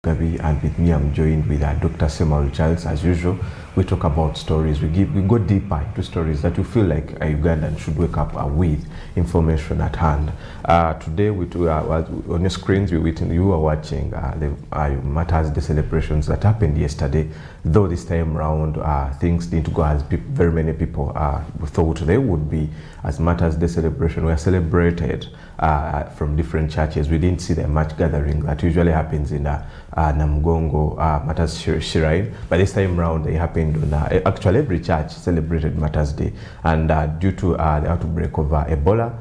Gabi, and with me I'm joined with Dr. Samuel Charles. As usual, we talk about stories. We go deeper into stories that you feel like a Ugandan should wake up with information at hand. Today, on your screens, you are watching the Matters Day celebrations that happened yesterday. Though this time around, things didn't go as very many people thought they would be. As Matters Day celebration were celebrated from different churches. We didn't see the much gathering that usually happens in Namugongo Matters Shrine, but this time around they happened on actually every church celebrated Matters Day, and due to the outbreak of Ebola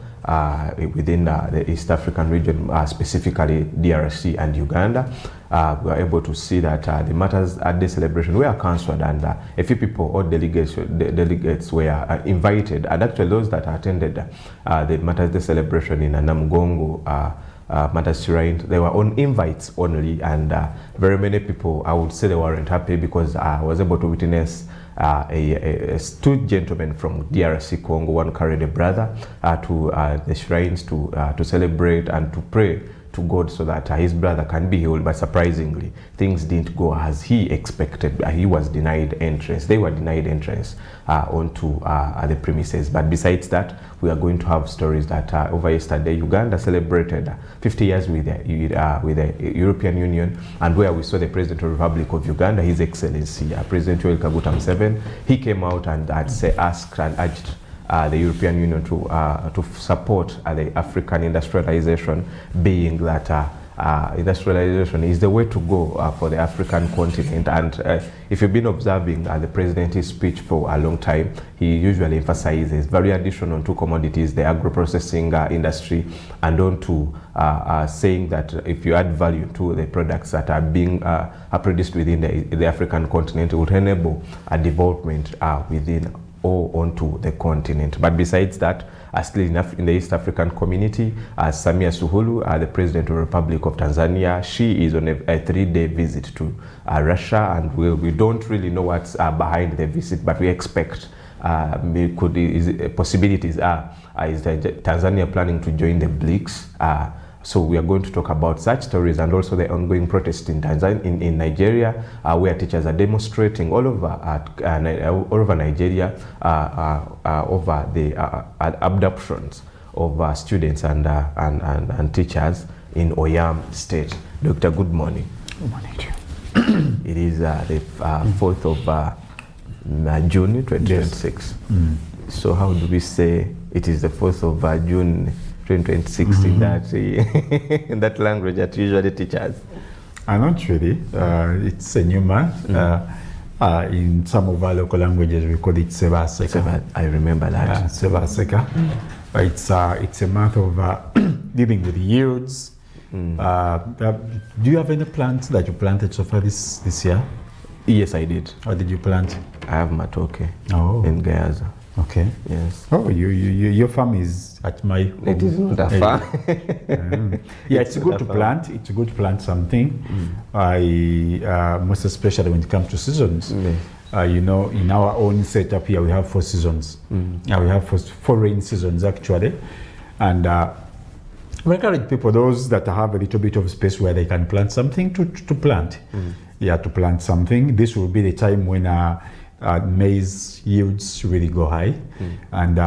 within the East African region, specifically DRC and Uganda, we were able to see that the Matters Day celebration were cancelled, and a few people or delegates were invited, and actually those that attended the Matters Day celebration in Namugongo Matters Shrine, they were on invites only, and very many people, I would say, they weren't happy because I was able to witness two gentlemen from DRC Congo. One carried a brother to the shrines to celebrate and to pray to God so that his brother can be healed, but surprisingly things didn't go as he expected. He was denied entrance. They were denied entrance onto the premises. But besides that, we are going to have stories that over yesterday Uganda celebrated 50 years with the European Union, and where we saw the President of the Republic of Uganda, His Excellency President Yoweri Kaguta Museveni. He came out and asked and urged the European Union to support the African industrialization, being that industrialization is the way to go for the African continent. And if you've been observing the president's speech for a long time, he usually emphasizes very additional on two commodities, the agro-processing industry, and on to saying that if you add value to the products that are being produced within the African continent, it will enable a development within or onto the continent. But besides that, still enough in the East African community, Samia Suluhu, the President of the Republic of Tanzania, she is on a 3-day visit to Russia, and we don't really know what's behind the visit, but we expect possibilities are is Tanzania planning to join the BRICS? So we are going to talk about such stories, and also the ongoing protests in Tanzania, in Nigeria, where teachers are demonstrating all over Nigeria over the abductions of students and teachers in Oyam State. Doctor, good morning. Good morning to you. It is the 4th of June 2026. Yes. So how do we say it is the 4th of June 2026 in that language that usually teachers? Not really. It's a new month. In some of our local languages, we call it Sebaseka. I remember that. Sebaseka. It's a month of dealing with yields. Do you have any plants that you planted so far this year? Yes, I did. What did you plant? I have matoke in Gayaza. Okay. Yes. Oh, your farm is at my home. It is not that far. Yeah, it's good to plant. It's good to plant something. Most especially when it comes to seasons. You know, in our own setup here, we have 4 seasons. We have 4 rain seasons actually, and we encourage people, those that have a little bit of space where they can plant something, to plant. Yeah, to plant something. This will be the time when maize yields really go high, and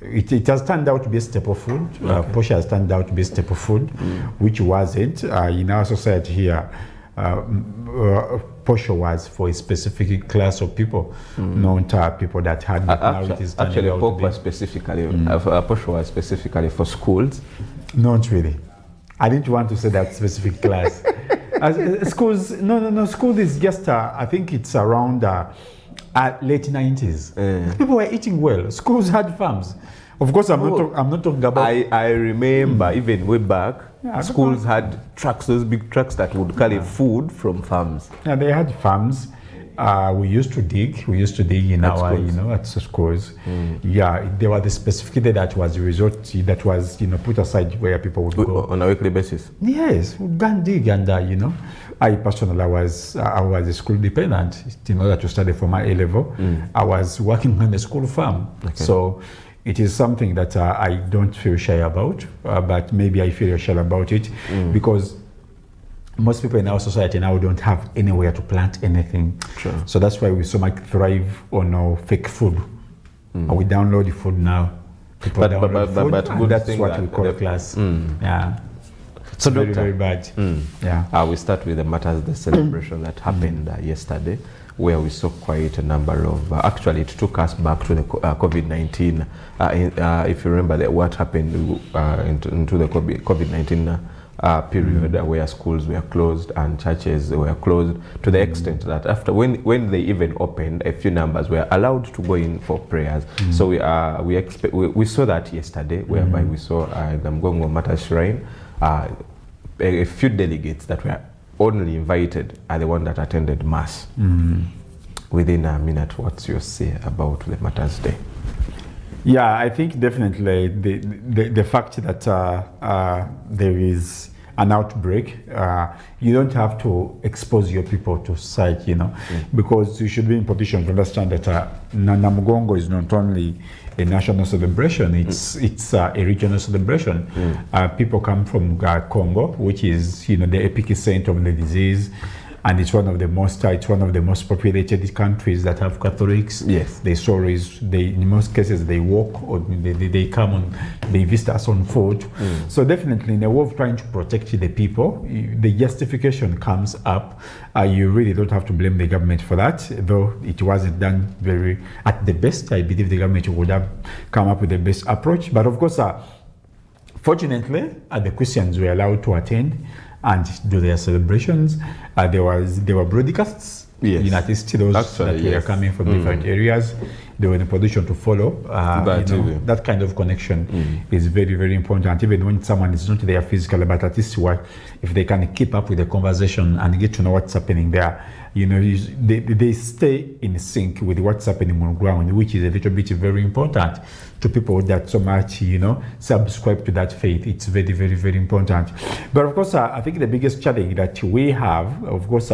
it has turned out to be a staple food. Posho has turned out to be a staple food, which wasn't in our society here. Posho was for a specific class of people, not people that had minorities. Actually, Posho was specifically for schools. Not really. I didn't want to say that specific class. Schools, no. School is just, I think it's around late 90s. People were eating well. Schools had farms. Of course, I'm not talking about. I remember even way back, schools had trucks, those big trucks that would carry food from farms. Yeah, they had farms. We used to dig. In at our, schools. At schools. Yeah, there was the specific day that was a resort that was, put aside where people would go on a weekly basis. Yes, we go and dig, and I personally was a school dependent in order to study for my A-level. I was working on the school farm, so it is something that I don't feel shy about, but maybe I feel shy about it because most people in our society now don't have anywhere to plant anything. Sure. So that's why we so much thrive on our fake food. We download the food now. People download food, but and good that's thing what that we call the- a class. Yeah. So Very, Doctor, very bad. Yeah. we start with the Matters Day celebration that happened yesterday, where we saw quite a number of, actually it took us back to the COVID-19. If you remember what happened into the COVID-19 period, where schools were closed and churches were closed, to the extent that after when they even opened, a few numbers were allowed to go in for prayers. So we saw that yesterday, whereby we saw the Mgongo Matters Shrine. A few delegates that were only invited are the one that attended mass. Within a minute, what's your say about the Matters Day? Yeah, I think definitely the fact that there is an outbreak, you don't have to expose your people to such, because you should be in position to understand that Namugongo is not only a national celebration, it's a regional celebration. People come from Congo, which is the epicenter of the disease. And it's one of the most populated countries that have Catholics. Yes. They stories. In most cases they walk or they come on. They visit us on foot. So definitely, in a way of trying to protect the people, the justification comes up. You really don't have to blame the government for that, though it wasn't done very at the best. I believe the government would have come up with the best approach. But of course, fortunately, the Christians were allowed to attend and do their celebrations. There were broadcasts. Yes. At least those Actually, that were coming from different areas, they were in a position to follow. That kind of connection is very, very important. Even when someone is not there physically, but at least if they can keep up with the conversation and get to know what's happening there, they stay in sync with what's happening on ground, which is a little bit very important to people that so much, subscribe to that faith. It's very, very, very important. But of course, I think the biggest challenge that we have, of course,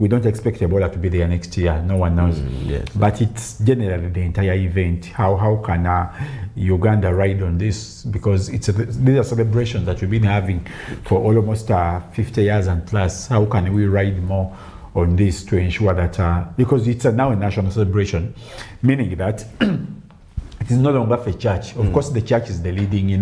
we don't expect Ebola to be there next year. No one knows. Yes. But it's generally the entire event. How can Uganda ride on this? Because these are celebrations that we've been having for almost 50 years and plus. How can we ride more on this to ensure that, because it's now a national celebration, meaning that it is no longer for church. Of course, the church is the leading,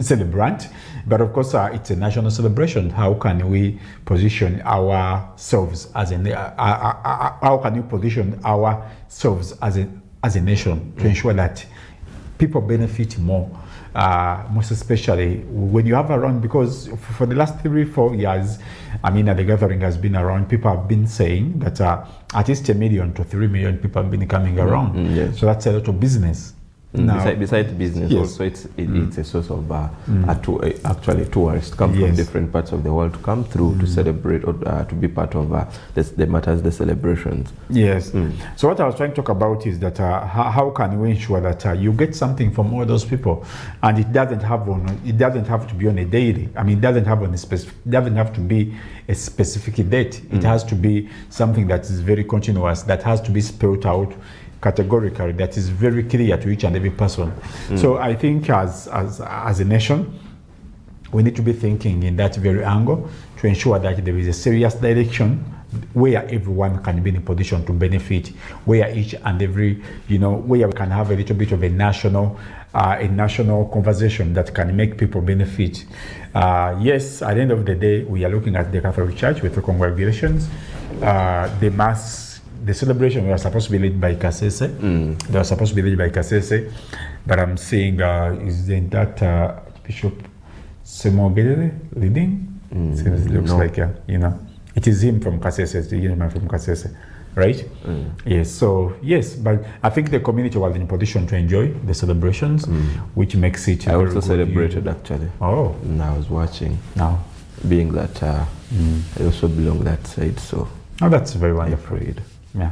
celebrant, but of course, it's a national celebration. How can we position ourselves as how can we position ourselves as a nation to ensure that people benefit more? Most especially when you have around, because for the last 3-4 years, the gathering has been around. People have been saying that at least 1 million to 3 million people have been coming around. Yes. So that's a lot of business. Now, besides business, yes. also it's a source of actually tourists come from different parts of the world to come through to celebrate or to be part of the Matters Day celebrations. Yes. So what I was trying to talk about is that how can we ensure that you get something from all those people, and it doesn't have to be on a daily. It doesn't have to be a specific date. It has to be something that is very continuous, that has to be spelled out categorically, that is very clear to each and every person. So I think as a nation, we need to be thinking in that very angle to ensure that there is a serious direction where everyone can be in a position to benefit, where each and every, where we can have a little bit of a national conversation that can make people benefit. Yes, at the end of the day, we are looking at the Catholic Church with the congregations, the mass. The celebration was supposed to be led by Kasese. They were supposed to be led by Kasese, but I'm seeing isn't that Bishop Semogere leading? It looks like it is him from Kasese, it's the gentleman from Kasese, right? Yes. So yes, but I think the community was in a position to enjoy the celebrations, which makes it. I also celebrated actually. Oh, and I was watching. Now, being that I also belong that side, so. Oh, that's very wonderful. Afraid. Yeah.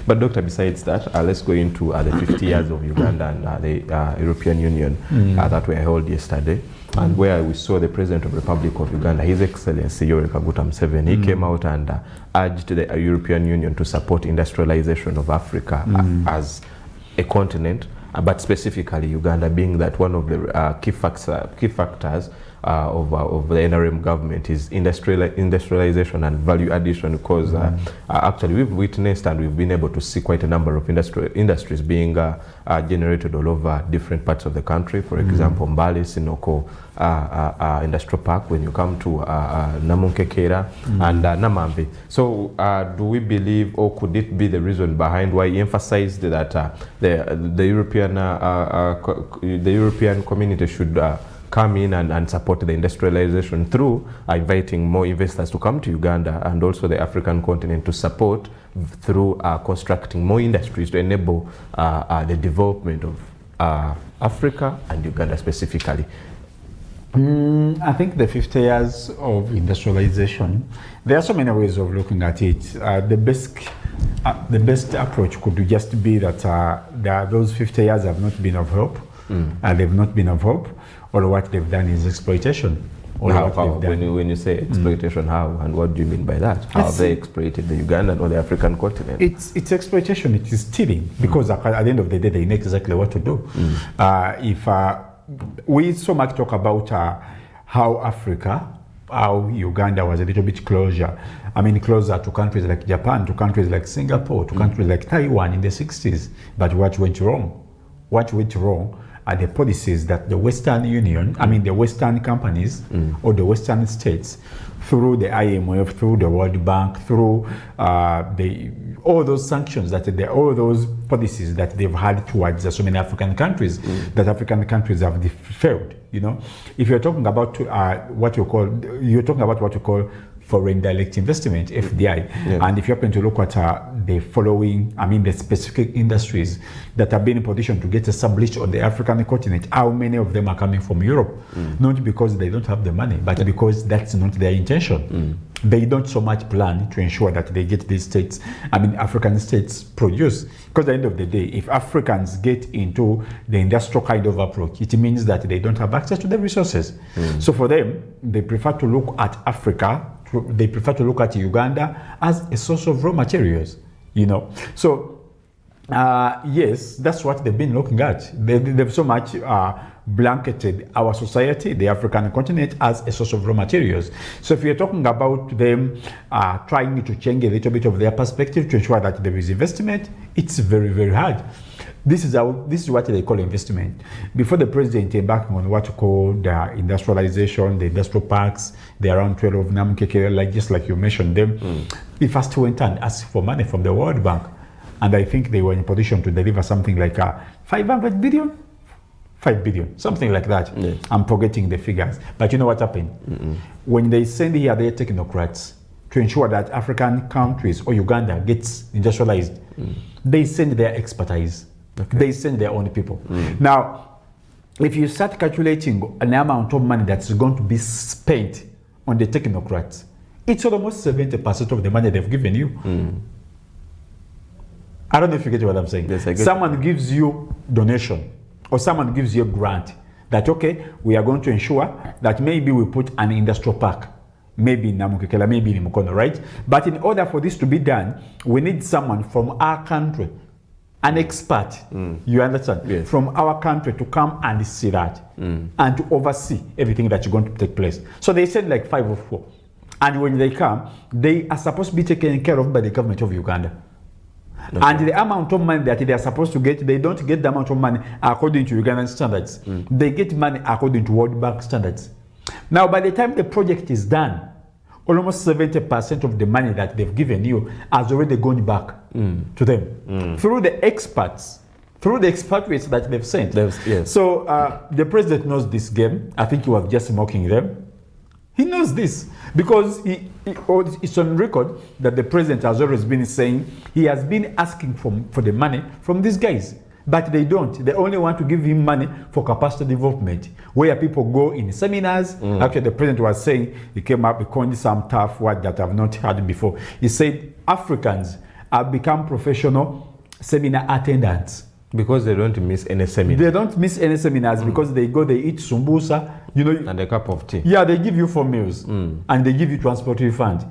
But Doctor, besides that, let's go into the 50 years of Uganda and the European Union that were held yesterday, and where we saw the President of the Republic of Uganda, His Excellency Yoweri Kaguta Museveni, he came out and urged the European Union to support industrialization of Africa as a continent, but specifically Uganda being that one of the key factors of the NRM government is industrialization and value addition, because actually we've witnessed and we've been able to see quite a number of industries being generated all over different parts of the country. For example, Mbale, Sinoko Industrial Park, when you come to Namunkekera and Namambe. So do we believe, or could it be the reason behind why he emphasized that the European community should come in and support the industrialization through inviting more investors to come to Uganda, and also the African continent to support through constructing more industries to enable the development of Africa and Uganda specifically? I think the 50 years of industrialization, there are so many ways of looking at it. The best approach could just be that those 50 years have not been of help, and they've not been of hope, or what they've done is exploitation. When you say exploitation, how and what do you mean by that? How have they exploited the Ugandan or the African continent? It's exploitation, it is stealing, because at the end of the day, they know exactly what to do. We so much talk about how Uganda was a little bit closer to countries like Japan, to countries like Singapore, to countries like Taiwan in the 60s. But what went wrong? What went wrong are the policies that the Western Union, the Western companies or the Western states, through the IMF, through the World Bank, through all those sanctions all those policies that they've had towards so many African countries, that African countries have failed. If you're talking about what you call foreign direct investment, FDI, and if you happen to look at the following, the specific industries that have been in position to get established on the African continent, how many of them are coming from Europe? Not because they don't have the money, but because that's not their intention. They don't so much plan to ensure that they get these states, African states produce. Because at the end of the day, if Africans get into the industrial kind of approach, it means that they don't have access to the resources. So for them, they prefer to look at Africa, they prefer to look at Uganda as a source of raw materials, So, yes, that's what they've been looking at. They've so much blanketed our society, the African continent, as a source of raw materials. So if you're talking about them trying to change a little bit of their perspective to ensure that there is investment, it's very, very hard. This is what they call investment. Before the president embarked on what you call the industrialization, the industrial parks, the around 12 of Namunkekere, just like you mentioned them, he first went and asked for money from the World Bank. And I think they were in a position to deliver something like 500 billion? 5 billion, something like that. Yes. I'm forgetting the figures. But you know what happened? When they send here their technocrats to ensure that African countries or Uganda gets industrialized, they send their expertise. Okay. They send their own people. Now, if you start calculating an amount of money that's going to be spent on the technocrats, it's almost 70% of the money they've given you. I don't know if you get what I'm saying. Yes, I get someone gives you donation, or someone gives you a grant that, okay, we are going to ensure that maybe we put an industrial park, maybe in Namunkekela, maybe in Mukono, right? But in order for this to be done, we need someone from our country, an expert, you understand, yes, from our country to come and see that and to oversee everything that's going to take place. So they said like 5 or 4. And when they come, they are supposed to be taken care of by the government of Uganda. Okay. And the amount of money that they are supposed to get, they don't get the amount of money according to Ugandan standards. They get money according to World Bank standards. Now, by the time the project is done, almost 70% of the money that they've given you has already gone back to them through the experts, through the expatriates that they've sent. Yes. So the president knows this game. I think he was just mocking them. He knows this because it's on record that the president has always been saying he has been asking for the money from these guys. But they don't. They only want to give him money for capacity development, where people go in seminars. Actually, the president was saying, he came up, he coined some tough word that I've not heard before. He said, Africans have become professional seminar attendants. Because they don't miss any seminar. They don't miss any seminars because they go, they eat sumbusa, and a cup of tea. Yeah, they give you 4 meals and they give you transport refund.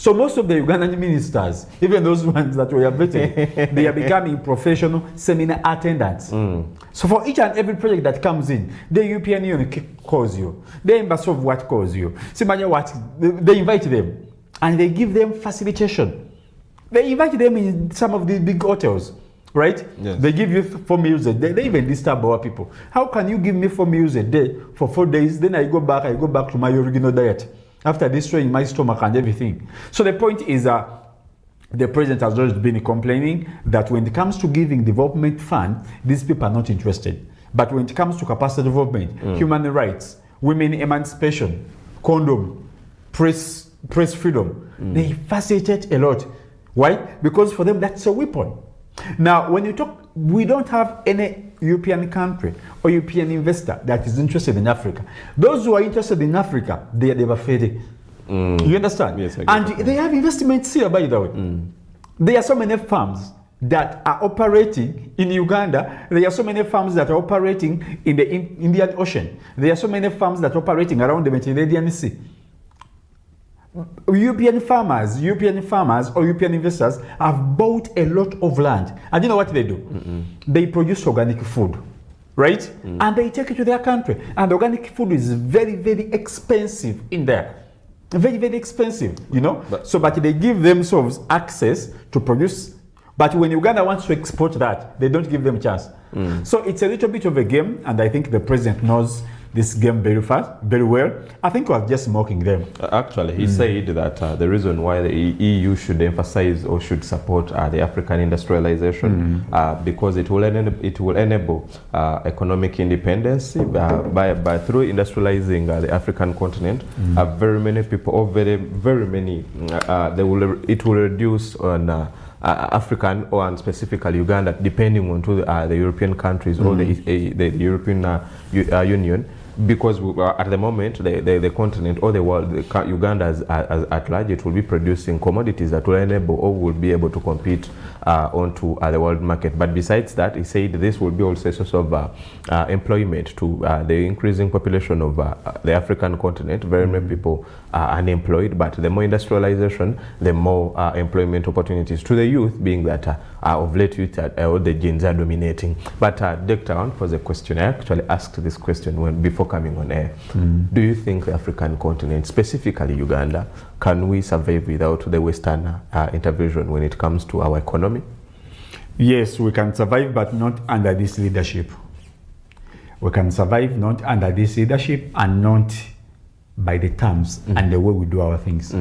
So most of the Ugandan ministers, even those ones that we are vetting, they are becoming professional seminar attendants. So for each and every project that comes in, the European Union calls you, the Embassy of what calls you, they invite them and they give them facilitation. They invite them in some of the big hotels, right? Yes. They give you 4 meals a day. They even disturb our people. How can you give me 4 meals a day for 4 days? Then I go back to my original diet after destroying my stomach and everything. So the point is the president has always been complaining that when it comes to giving development fund, these people are not interested. But when it comes to capacity development, human rights, women emancipation, condom, press freedom, they facilitate a lot. Why? Because for them that's a weapon. Now, when you talk, we don't have any European country or European investor that is interested in Africa. Those who are interested in Africa, they are Devafede. You understand? Yes, I get and that. they have investments here, by the way. There are so many farms that are operating in Uganda. There are so many farms that are operating in the Indian Ocean. There are so many farms that are operating around the Mediterranean Sea. European farmers or European investors have bought a lot of land. And you know what they do? They produce organic food, right? And they take it to their country. And organic food is very, very expensive in there. Very, very expensive, you know? But they give themselves access to produce. But when Uganda wants to export that, they don't give them a chance. So it's a little bit of a game, and I think the president knows this game very well. I think we are just mocking them. Actually, he said that the reason why the EU should emphasize or should support the African industrialization because it will enable economic independence by through industrializing the African continent. Very many people, or very many, it will reduce on African or specifically Uganda, depending on the European countries or the European Union. Because at the moment, the continent or the world, Uganda as at large, it will be producing commodities that will enable or will be able to compete onto the world market. But besides that, he said this will be also a source of employment to the increasing population of the African continent. Very many people are unemployed, but the more industrialization, the more employment opportunities to the youth, being that of late youth, all the genes are dominating. But Dr. I want to pose a question. I actually asked this question before coming on air. Do you think the African continent, specifically Uganda, can we survive without the Western intervention when it comes to our economy? Yes, we can survive, but not under this leadership. We can survive not under this leadership and not by the terms and the way we do our things.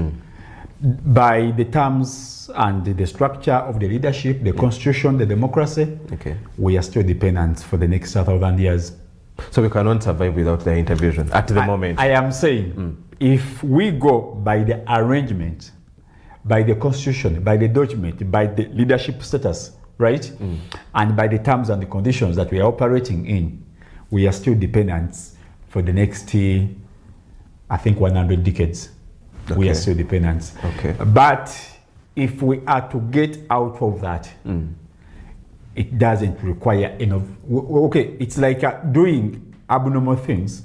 By the terms and the structure of the leadership, the constitution, the democracy, we are still dependent for the next 1,000 years. So we cannot survive without their intervention at the moment. I am saying, if we go by the arrangement, by the constitution, by the document, by the leadership status, right? And by the terms and the conditions that we are operating in, we are still dependent for the next, I think, 100 decades. We are still dependent. But if we are to get out of that, it doesn't require enough. It's like doing abnormal things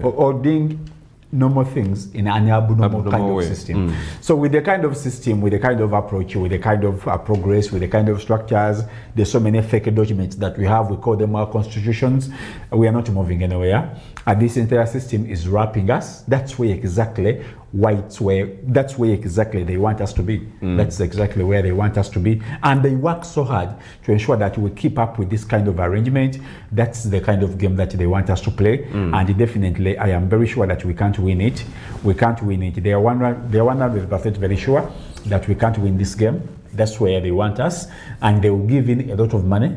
or doing normal things in an abnormal kind of system. So with the kind of system, with the kind of approach, with the kind of progress, with the kind of structures, there's so many fake documents that we have. We call them our constitutions. We are not moving anywhere. And this entire system is wrapping us. That's where exactly that's where exactly they want us to be. That's exactly where they want us to be. And they work so hard to ensure that we keep up with this kind of arrangement. That's the kind of game that they want us to play. And definitely, I am very sure that we can't win it. We can't win it. They are 100% very sure that we can't win this game. That's where they want us, and they will give in a lot of money.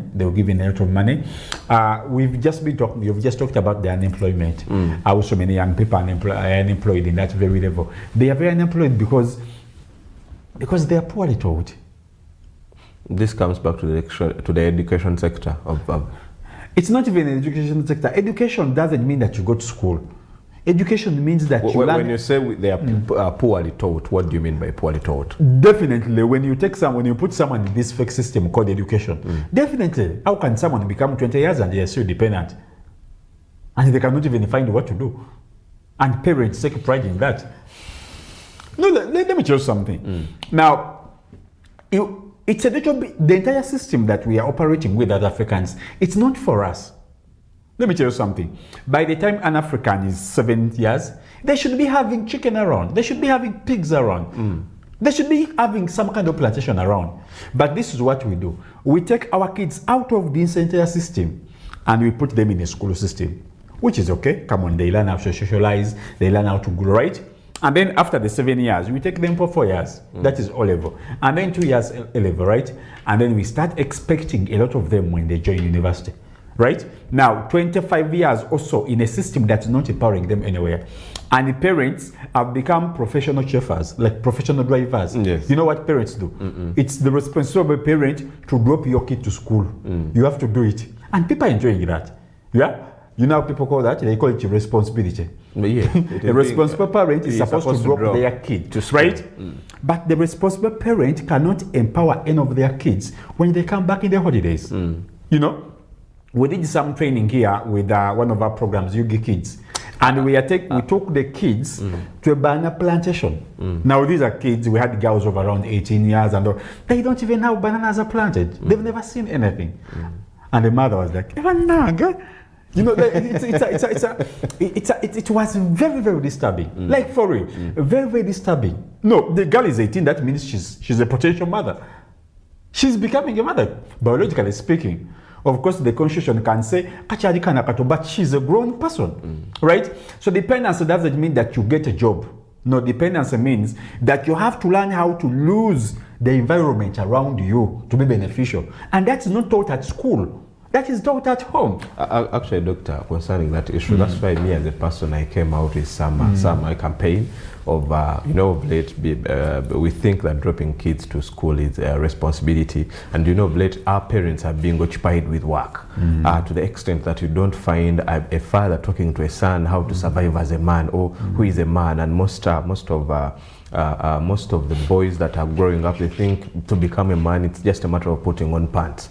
We've just talked about the unemployment. How so many young people are unemployed in that very level. They are very unemployed because they are poorly taught. This comes back to the education sector. It's not even an education sector. Education doesn't mean that you go to school. Education means that you learn. When you say they are poorly taught, what do you mean by poorly taught? Definitely, when you put someone in this fake system called education, definitely, how can someone become 20 years and they are still dependent? And they cannot even find what to do. And parents take pride in that. No, let me tell you something. Now, it's a little bit, the entire system that we are operating with as Africans, it's not for us. Let me tell you something. By the time an African is 7 years, they should be having chicken around. They should be having pigs around. They should be having some kind of plantation around. But this is what we do. We take our kids out of this entire system and we put them in a school system, which is okay. Come on, they learn how to socialize, they learn how to grow, right? And then after the 7 years, we take them for 4 years. That is O level. And then 2 years A level, right? And then we start expecting a lot of them when they join university. Right? Now, 25 years or so in a system that's not empowering them anywhere. And the parents have become professional chauffeurs, like professional drivers. Yes. You know what parents do? It's the responsible parent to drop your kid to school. You have to do it. And people are enjoying that. Yeah? You know how people call that? They call it responsibility. But yeah, A responsible parent is supposed to drop their kid to school. right? But the responsible parent cannot empower any of their kids when they come back in their holidays. You know? We did some training here with one of our programs, Yugi Kids, and we took the kids to a banana plantation. Now these are kids. We had girls of around 18 years, and they don't even know bananas are planted. They've never seen anything. And the mother was like, you know, it was very, very disturbing. Like for real, very, very disturbing. No, the girl is 18. That means she's a potential mother. She's becoming a mother, biologically speaking. Of course, the constitution can say, but she's a grown person, right? So dependency doesn't mean that you get a job. No, dependency means that you have to learn how to lose the environment around you to be beneficial. And that's not taught at school. That is taught at home. Actually, Doctor, concerning that issue, that's why me as a person, I came out with some campaign of, late, we think that dropping kids to school is a responsibility. And, late, our parents are being occupied with work to the extent that you don't find a father talking to a son how to survive as a man or who is a man. And most of the boys that are growing up, they think to become a man, it's just a matter of putting on pants,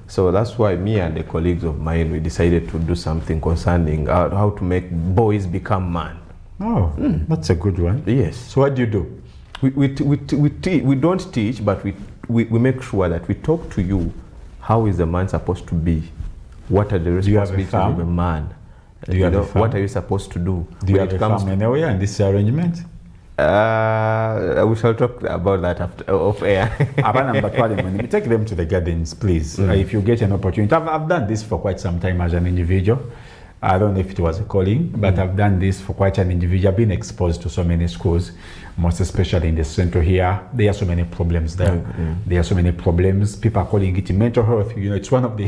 So that's why me and the colleagues of mine, we decided to do something concerning how to make boys become man. Oh, that's a good one. Yes. So what do you do? We don't teach, but we make sure that we talk to you. How is a man supposed to be? What are the responsibilities of a man? What are you supposed to do? Do you have a farm anywhere in this arrangement? We shall talk about that after off air. Take them to the gardens, please. If you get an opportunity. I've done this for quite some time as an individual. I don't know if it was a calling, but I've done this for quite an individual. I've been exposed to so many schools, most especially in the center here. There are so many problems there. There are so many problems. People are calling it mental health. It's one of the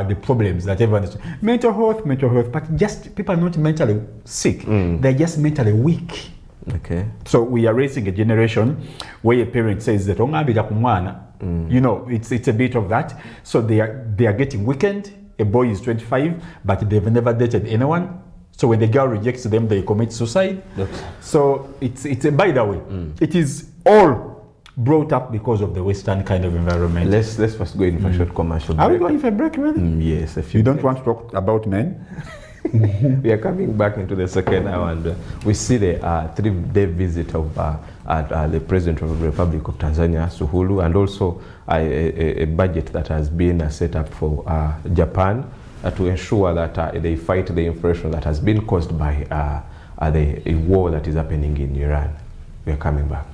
the problems that everyone is. Mental health, but just people are not mentally sick. They're just mentally weak. Okay. So we are raising a generation where a parent says that it's a bit of that. So they are getting weakened. A boy is 25, but they've never dated anyone. So when the girl rejects them, they commit suicide. So it's by the way, it is all brought up because of the Western kind of environment. Let's first go in for a short commercial break. Are we going for a break, really? Yes. You don't want to talk about men? We are coming back into the second hour, and we see the 3-day visit of the President of the Republic of Tanzania, Suluhu, and also a budget that has been set up for Japan to ensure that they fight the inflation that has been caused by the war that is happening in Iran. We are coming back.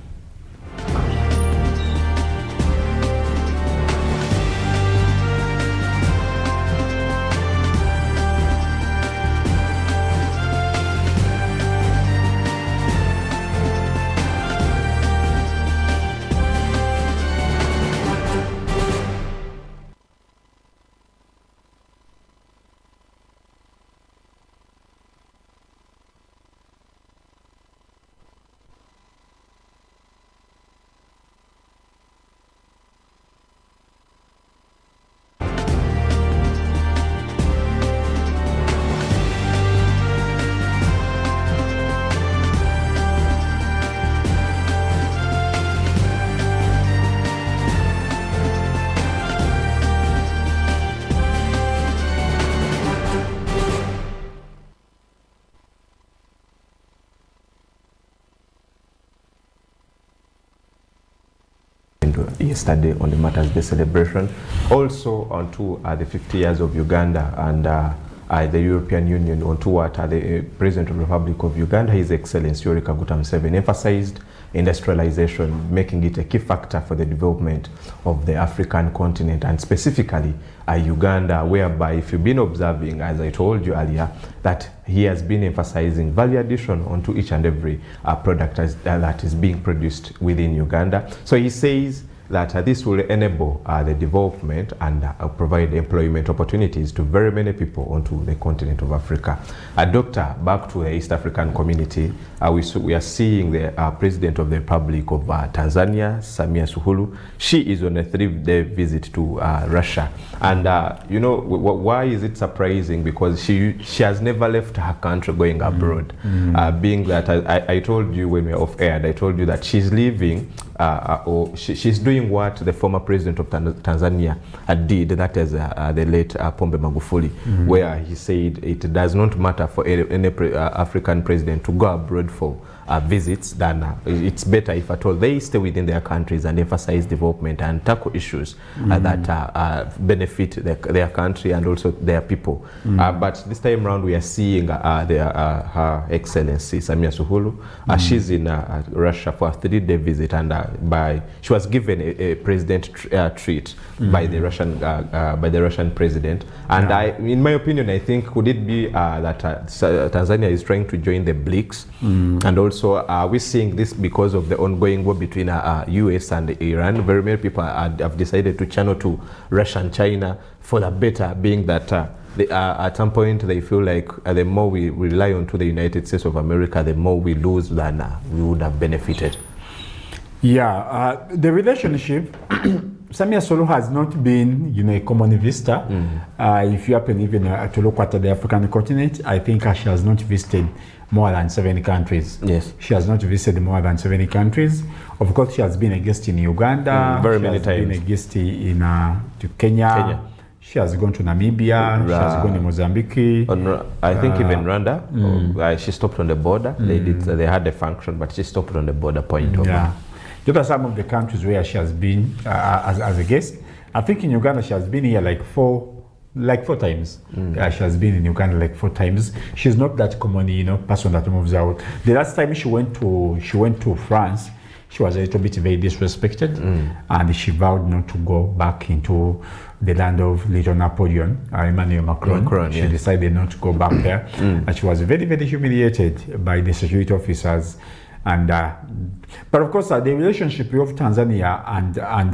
yesterday on the Matters Day celebration. Also onto the 50 years of Uganda and the European Union, onto what the President of the Republic of Uganda, His Excellency Yoweri Kaguta Museveni, emphasized industrialization, making it a key factor for the development of the African continent, and specifically Uganda, whereby if you've been observing, as I told you earlier, that he has been emphasizing value addition onto each and every product that is being produced within Uganda. So he says that this will enable the development and provide employment opportunities to very many people onto the continent of Africa. Doctor, back to the East African community, we are seeing the President of the Republic of Tanzania, Samia Suluhu. She is on a 3-day visit to Russia. And you know, why is it surprising? Because she has never left her country going abroad. Being that, I told you when we were off air, I told you that she's leaving, or she's doing what the former president of Tanzania did, that is the late Pombe Magufuli, where he said it does not matter for any African president to go abroad for visits, than it's better if at all they stay within their countries and emphasize development and tackle issues that benefit their country and also their people. But this time around we are seeing Her Excellency Samia Suluhu. She's in Russia for a 3-day visit, and she was given a president treat by the Russian president. And in my opinion, I think could it be that Tanzania is trying to join the BRICS, and also we're seeing this because of the ongoing war between US and Iran. Very many people have decided to channel to Russia and China for the better, being that at some point they feel like the more we rely on to the United States of America, the more we lose than we would have benefited. Yeah, the relationship, Samia Suluhu has not been, a common visitor. If you happen even to look at the African continent, I think she has not visited more than 70 countries. Yes. She has not visited more than 70 countries. Of course, she has been a guest in Uganda. Very many times. She has been a guest in to Kenya. She has gone to Namibia. She has gone to Mozambique. I think even Rwanda. She stopped on the border. They had a function, but she stopped on the border point. Those are some of the countries where she has been as a guest. I think in Uganda she has been here like four times. She has been in Uganda like 4 times. She's not that common, person that moves out. The last time she went to France, she was a little bit very disrespected, and she vowed not to go back into the land of little Napoleon, Emmanuel Macron. She decided not to go back there, and she was very, very humiliated by the security officers. And but of course, the relationship of Tanzania and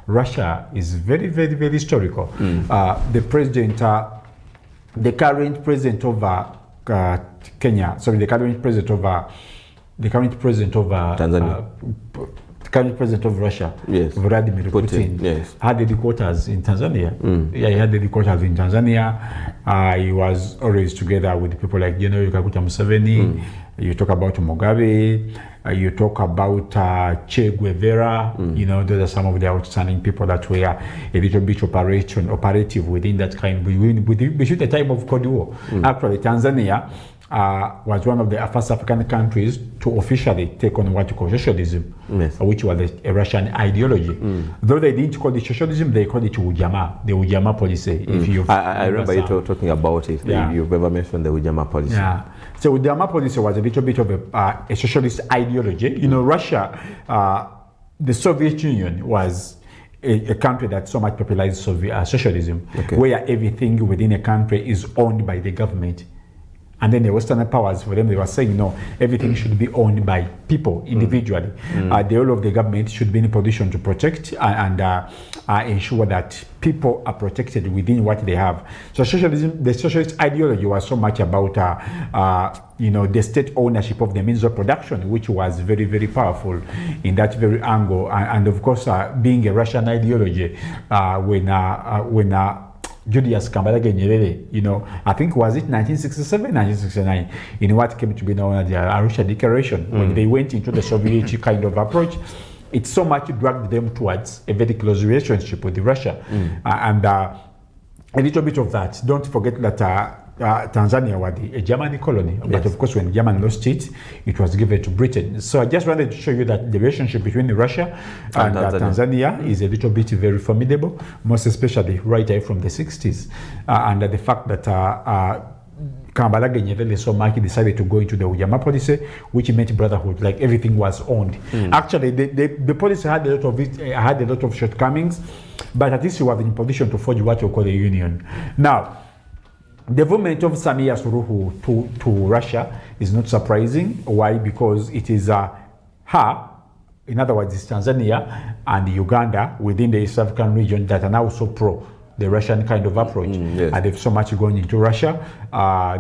Russia is very, very, very historical. The current president of Kenya, sorry, the current president of Tanzania. The current president of Russia, Vladimir Putin, had headquarters in Tanzania. Yeah, he had headquarters in Tanzania. He was always together with people like Yoweri Kaguta Museveni. You talk about Mugabe, you talk about Che Guevara, those are some of the outstanding people that were a little bit operative within that kind, between the time of Cold War. Actually, Tanzania was one of the first African countries to officially take on what you call socialism, which was a Russian ideology. Though they didn't call it socialism, they called it Ujamaa, the Ujamaa policy. I remember you talking about it. You've ever mentioned the Ujamaa policy. Yeah. So the Ujamaa policy was a little bit of a socialist ideology. Russia, the Soviet Union was a country that so much popularized socialism, where everything within a country is owned by the government. And then the Western powers, for them, they were saying, no, everything should be owned by people individually. The whole of the government should be in a position to protect and ensure that people are protected within what they have. So socialism, the socialist ideology was so much about, the state ownership of the means of production, which was very, very powerful in that very angle. And of course, being a Russian ideology, when Julius Kambarage Nyerere, I think was it 1967, 1969, in what came to be known as the Arusha Declaration, when they went into the Soviet kind of approach, it so much dragged them towards a very close relationship with Russia. And a little bit of that. Don't forget that Tanzania was a German colony, but of course when Germany lost it, it was given to Britain. So I just wanted to show you that the relationship between Russia and Tanzania is a little bit very formidable, most especially right away from the 60s. And the fact that Kambarage Nyerere so much decided to go into the Ujamaa policy, which meant brotherhood, like everything was owned. Actually, the policy had a lot of shortcomings, but at least you were in position to forge what you call a union. Now, the movement of Samia Suluhu to Russia is not surprising. Why? Because it is her, in other words, it's Tanzania and Uganda within the East African region that are now so pro the Russian kind of approach. Yes. And they've so much going into Russia.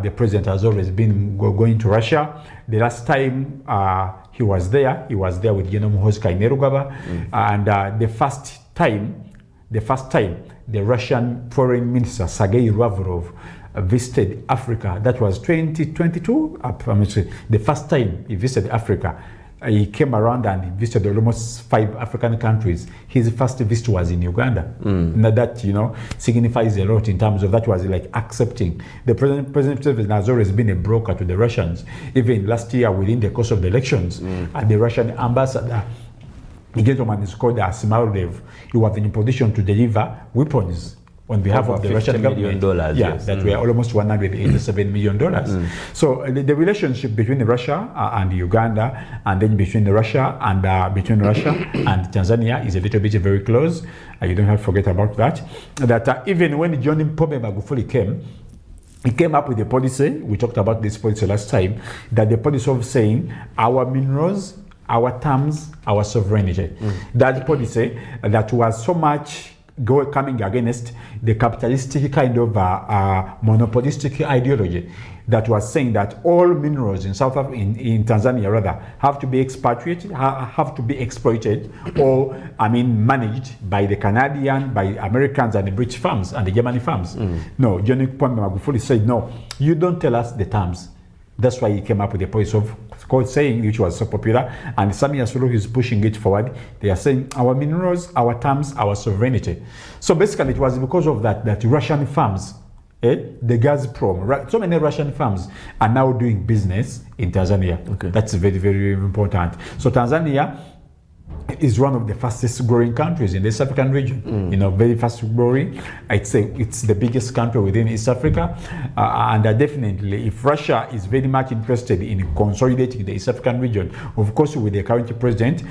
The president has always been going to Russia. The last time he was there with General Muhoozi Kainerugaba. And the first time, the Russian foreign minister, Sergei Lavrov, visited Africa. That was 2022. The first time he visited Africa. He came around and he visited almost 5 African countries. His first visit was in Uganda. Now that, signifies a lot in terms of that was like accepting. The president has always been a broker to the Russians. Even last year within the course of the elections, and the Russian ambassador, the gentleman is called Asmaulev, he was in position to deliver weapons on behalf of the Russian government. Yes. That were almost $187 million. So the relationship between Russia and Uganda, and then between Russia and Tanzania is a little bit very close. You don't have to forget about that. That even when John Pombe Magufuli came, he came up with a policy. We talked about this policy last time. That the policy of saying our minerals, our terms, our sovereignty. That policy that was so much coming against the capitalistic kind of monopolistic ideology that was saying that all minerals in Tanzania rather have to be expatriated, have to be exploited, or managed by the Canadian, by Americans and the British firms and the German firms. No, John Pombe Magufuli said, no, you don't tell us the terms. That's why he came up with the policy of called saying, which was so popular, and Samia Suluhu is pushing it forward. They are saying our minerals, our terms, our sovereignty. So basically, it was because of that Russian firms, the Gazprom, so many Russian firms are now doing business in Tanzania. Okay. That's very, very important. So Tanzania is one of the fastest growing countries in the East African region. Very fast growing. I'd say it's the biggest country within East Africa. And definitely, if Russia is very much interested in consolidating the East African region, of course, with the current president,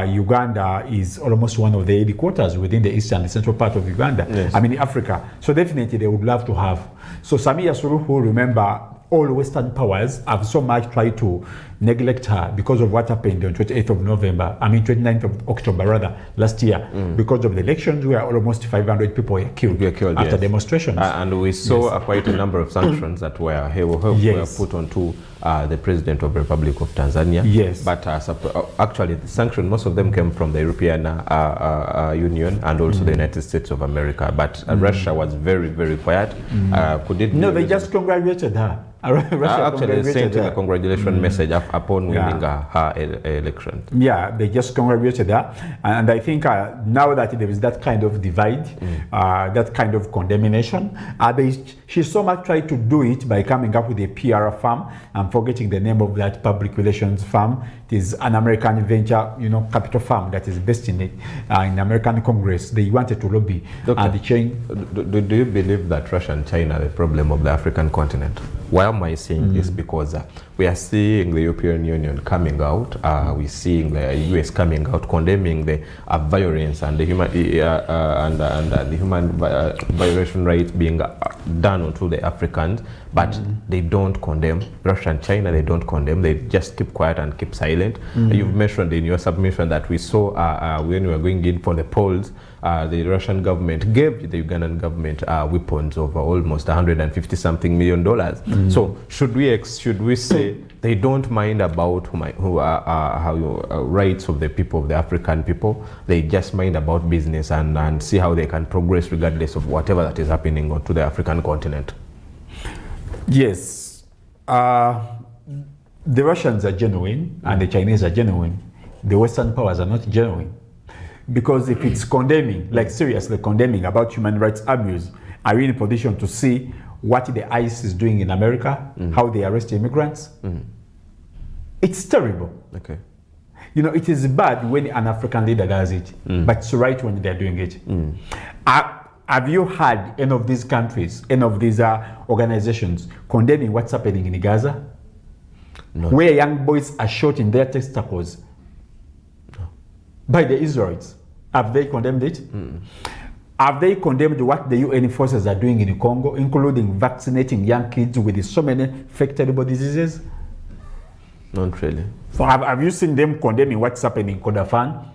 Uganda is almost one of the headquarters within the eastern and central part of Uganda. Yes. Africa. So definitely, they would love to have. So Samia Suluhu, remember, all Western powers have so much tried to neglect her because of what happened on 29th of October rather, last year. Because of the elections where almost 500 people were killed after demonstrations. And we saw quite a number of sanctions that were put onto the President of the Republic of Tanzania. Yes. But actually, the sanctions, most of them came from the European Union and also the United States of America. But Russia was very, very quiet. They just congratulated her. Actually, they sent a congratulation message upon winning her election. Yeah, they just congratulated her. And I think now that there is that kind of divide, that kind of condemnation, she so much tried to do it by coming up with a PR firm. I'm forgetting the name of that public relations firm. It is an American venture, capital firm that is based in American Congress. They wanted to lobby. Doctor, the chain. Do you believe that Russia and China are the problem of the African continent? Why am I saying this? Because we are seeing the European Union coming out. We're seeing the US coming out condemning the violence and the human violation rights being done onto the Africans, but they don't condemn. Russia and China, they don't condemn. They just keep quiet and keep silent. You've mentioned in your submission that we saw when we were going in for the polls, the Russian government gave the Ugandan government weapons of almost $150-something million. So should we say they don't mind about rights of the people, of the African people? They just mind about business and see how they can progress regardless of whatever that is happening onto the African continent. Yes. The Russians are genuine and the Chinese are genuine. The Western powers are not genuine. Because if it's condemning, like seriously condemning about human rights abuse, are you in a position to see what the ICE is doing in America, how they arrest immigrants. It's terrible. Okay. You know, it is bad when an African leader does it, but it's right when they're doing it. Have you heard any of these countries, any of these organizations condemning what's happening in Gaza? No. Where young boys are shot in their testicles by the Israelites. Have they condemned it? Have they condemned what the UN forces are doing in Congo, including vaccinating young kids with so many fake terrible diseases? Not really. So have you seen them condemning what's happening in Kordofan?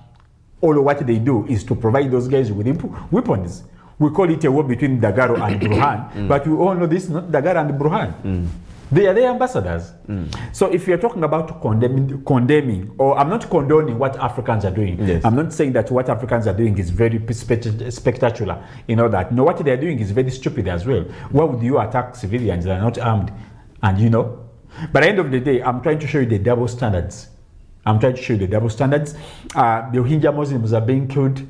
All what they do is to provide those guys with weapons. We call it a war between Dagalo and Burhan, but we all know this is not Dagalo and Burhan. They are their ambassadors. So if you're talking about condemning, or I'm not condoning what Africans are doing. Yes. I'm not saying that what Africans are doing is very spectacular. You know that. No, what they're doing is very stupid as well. Why would you attack civilians that are not armed? And you know, but at the end of the day, I'm trying to show you the double standards. The Rohingya Muslims are being killed,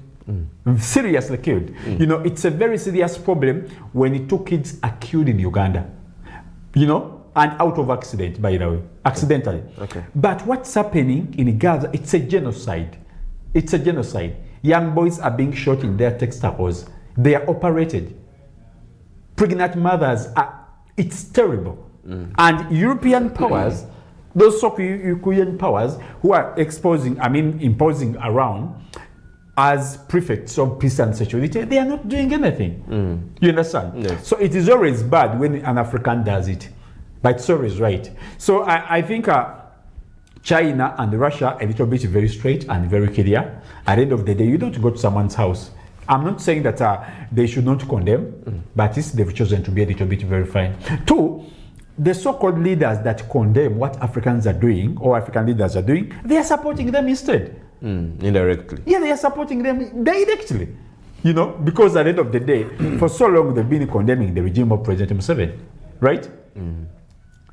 seriously killed. You know, it's a very serious problem when 2 kids are killed in Uganda. You know, and out of accident, by the way, accidentally. Okay. But what's happening in Gaza, it's a genocide. It's a genocide. Young boys are being shot in their testicles. They are operated. Pregnant mothers are, it's terrible. And European powers, those so-called European powers who are imposing around as prefects of peace and security, they are not doing anything. You understand? Yes. So it is always bad when an African does it, but it's always right. So I think China and Russia a little bit very straight and very clear. At the end of the day, you don't go to someone's house. I'm not saying that they should not condemn, but at least they've chosen to be a little bit very fine. 2, the so-called leaders that condemn what Africans are doing, or African leaders are doing, they are supporting them instead. Indirectly. Yeah, they are supporting them directly. You know, because at the end of the day, for so long they've been condemning the regime of President Museveni, right?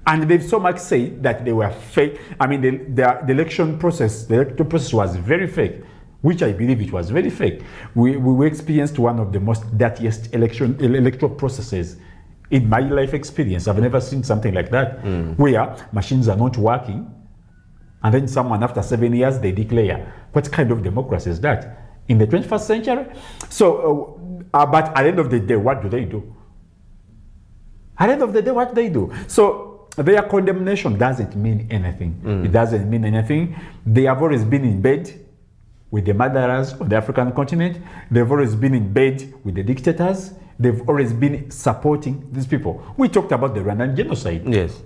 And they've so much said that they were fake. I mean, the electoral process was very fake, which I believe it was very fake. We experienced one of the most dirtiest electoral processes in my life experience. I've never seen something like that, where machines are not working, and then someone after 7 years they declare. What kind of democracy is that in the 21st century? So, but at the end of the day, what do they do? At the end of the day, what do they do? So their condemnation doesn't mean anything. It doesn't mean anything. They have always been in bed with the murderers of the African continent. They've always been in bed with the dictators. They've always been supporting these people. We talked about the Rwandan genocide. Yes.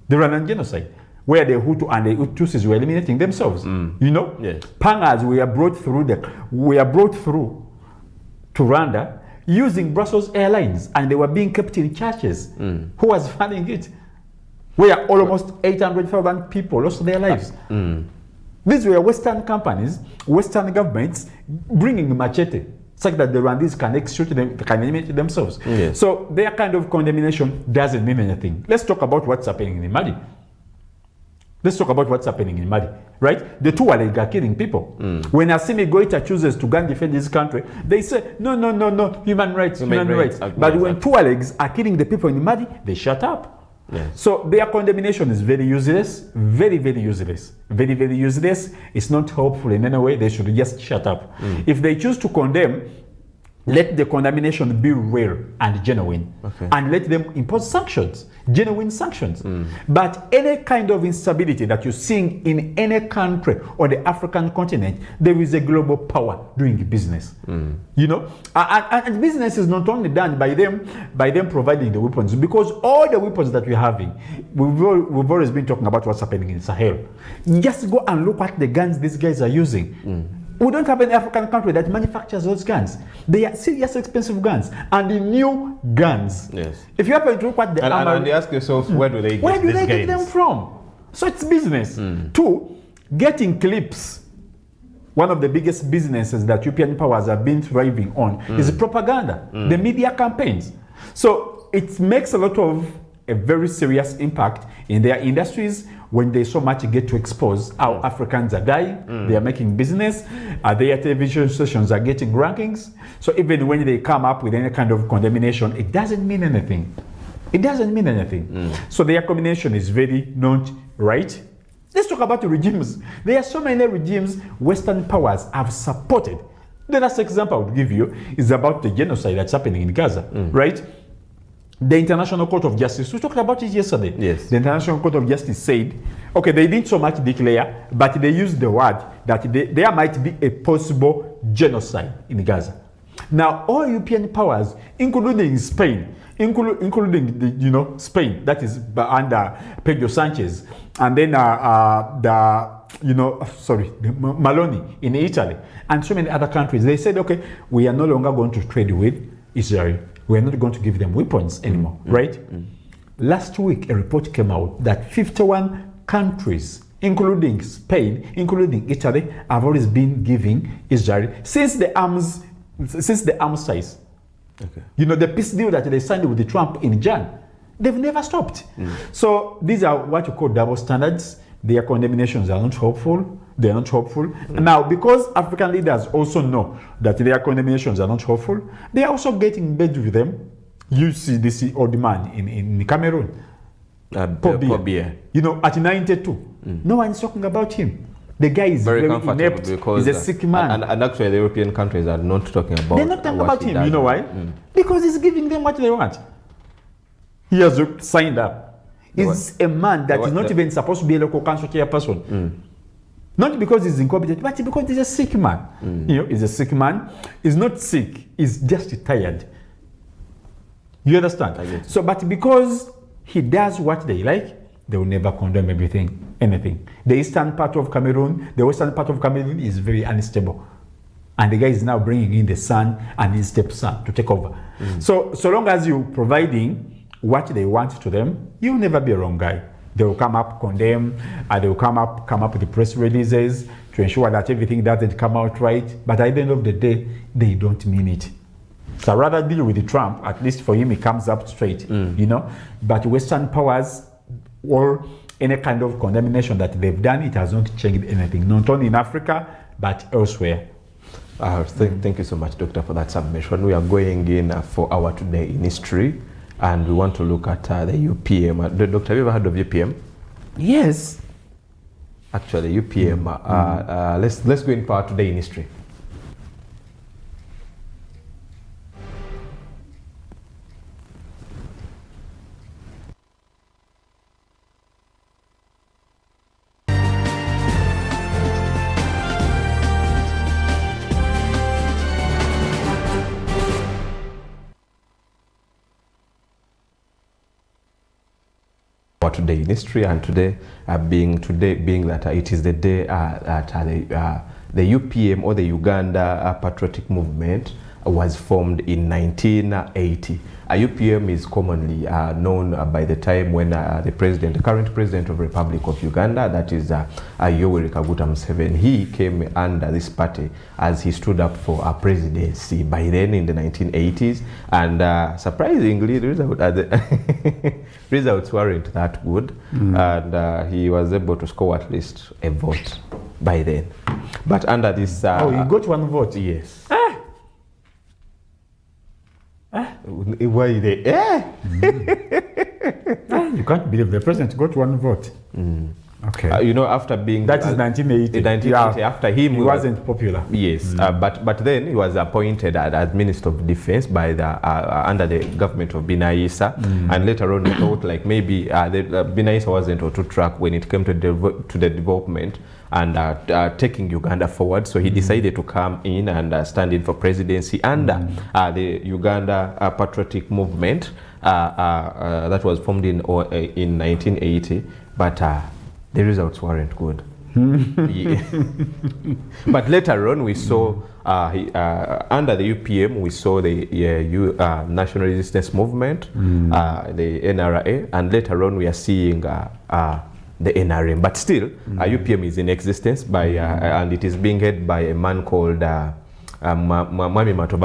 The Rwandan genocide, where the Hutu and the Tutsis were eliminating themselves. You know, Yes. Pangas were brought through to Rwanda using Brussels Airlines, and they were being kept in churches. Who was funding it? Where almost 800,000 people lost their lives. These were Western companies, Western governments bringing machete, such that the Rwandese can execute them, can eliminate themselves. Yes. So their kind of condemnation doesn't mean anything. Let's talk about what's happening in Mali. Right? The Tuareg are killing people. When Assimi Goïta chooses to go and defend his country, they say, no, human rights. But when Tuaregs are killing the people in Mali, they shut up. Yes. So their condemnation is very useless, very useless. Very useless. It's not helpful in any way. They should just shut up. If they choose to condemn, let the condemnation be real and genuine. Okay. And let them impose sanctions, genuine sanctions. But any kind of instability that you're seeing in any country on the African continent, there is a global power doing business. You know, and business is not only done by them providing the weapons, because all the weapons that we're having, we've always been talking about what's happening in Sahel. Just go and look at the guns these guys are using. We don't have an African country that manufactures those guns. They are serious expensive guns, and the new guns. Yes. If you happen to look at the and you ask yourself, where do they get them from? So it's business. 2, getting clips. One of the biggest businesses that European powers have been thriving on is propaganda, the media campaigns. So it makes a very serious impact in their industries when they so much get to expose how Africans are dying. They are making business. Their television stations are getting rankings. So even when they come up with any kind of condemnation, it doesn't mean anything. It doesn't mean anything. So their combination is very not right. Let's talk about the regimes. There are so many regimes Western powers have supported. The last example I would give you is about the genocide that's happening in Gaza, right? The International Court of Justice, we talked about it yesterday. Yes. The International Court of Justice said, okay, they didn't so much declare, but they used the word that there might be a possible genocide in Gaza. Now, all European powers, including Spain, including the, Spain, that is under Pedro Sanchez, and then Maloney in Italy, and so many other countries, they said, okay, we are no longer going to trade with Israel. We're not going to give them weapons anymore, right? Last week, a report came out that 51 countries, including Spain, including Italy, have always been giving Israel since the arms size. Okay. The peace deal that they signed with Trump in Jan, they've never stopped. So these are what you call double standards. Their condemnations are not hopeful. They are not hopeful. Now, because African leaders also know that their condemnations are not hopeful, they are also getting in bed with them. You see this old man in Cameroon, Paul Biya. At 92, no one is talking about him. The guy is very inept. He's a sick man. And actually, the European countries are not talking about. They're not talking about him. You know why? Because he's giving them what they want. He has signed up. He's a man that is not even supposed to be a local council chairperson. Not because he's incompetent, but because he's a sick man. He's a sick man. He's not sick. He's just tired. You understand? So, but because he does what they like, they will never condemn anything. The eastern part of Cameroon, the western part of Cameroon is very unstable. And the guy is now bringing in the son and his stepson to take over. So long as you're providing what they want to them, you'll never be a wrong guy. They will come up, condemn, and they will come up with the press releases to ensure that everything doesn't come out right. But at the end of the day, they don't mean it. So I'd rather deal with the Trump. At least for him, he comes up straight, But Western powers, or any kind of condemnation that they've done, it has not changed anything, not only in Africa, but elsewhere. Thank you so much, Doctor, for that submission. We are going in for our Today in History, and we want to look at the UPM. Doctor, have you ever heard of UPM? Yes. Actually, UPM. Let's go in for our Today in History. Today in history, and today being that it is the day that the UPM, or the Uganda Patriotic Movement, was formed in 1980. UPM is commonly known by the time when the current president of the Republic of Uganda, that is Yoweri Kaguta Museveni, he came under this party as he stood up for a presidency by then in the 1980s, and surprisingly the results weren't that good, and he was able to score at least a vote by then. But under this... he got one vote? Yes. Why they? You can't believe the president got one vote. Okay. After being... That is 1980. 1980, after him... He wasn't popular. Yes, but then he was appointed as Minister of Defense by under the government of Binaisa, and later on we thought like maybe Binaisa wasn't on track when it came to the development and taking Uganda forward, so he decided to come in and stand in for presidency under the Uganda Patriotic Movement that was formed in 1980, but the results weren't good. But later on we saw under the UPM we saw the National Resistance Movement, the NRA, and later on we are seeing the NRM, but still UPM is in existence and it is being headed by a man called Mwami Matoba.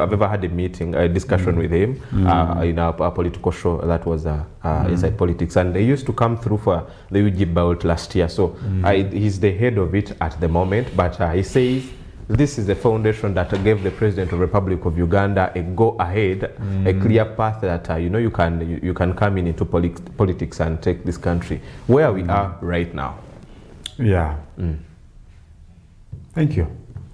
I've ever had a discussion with him in a political show that was Inside Politics, and they used to come through for the UG belt last year, so he's the head of it at the moment, but he says this is the foundation that gave the President of the Republic of Uganda a go-ahead, a clear path that you can come into politics and take this country where we are right now. Yeah. Thank you.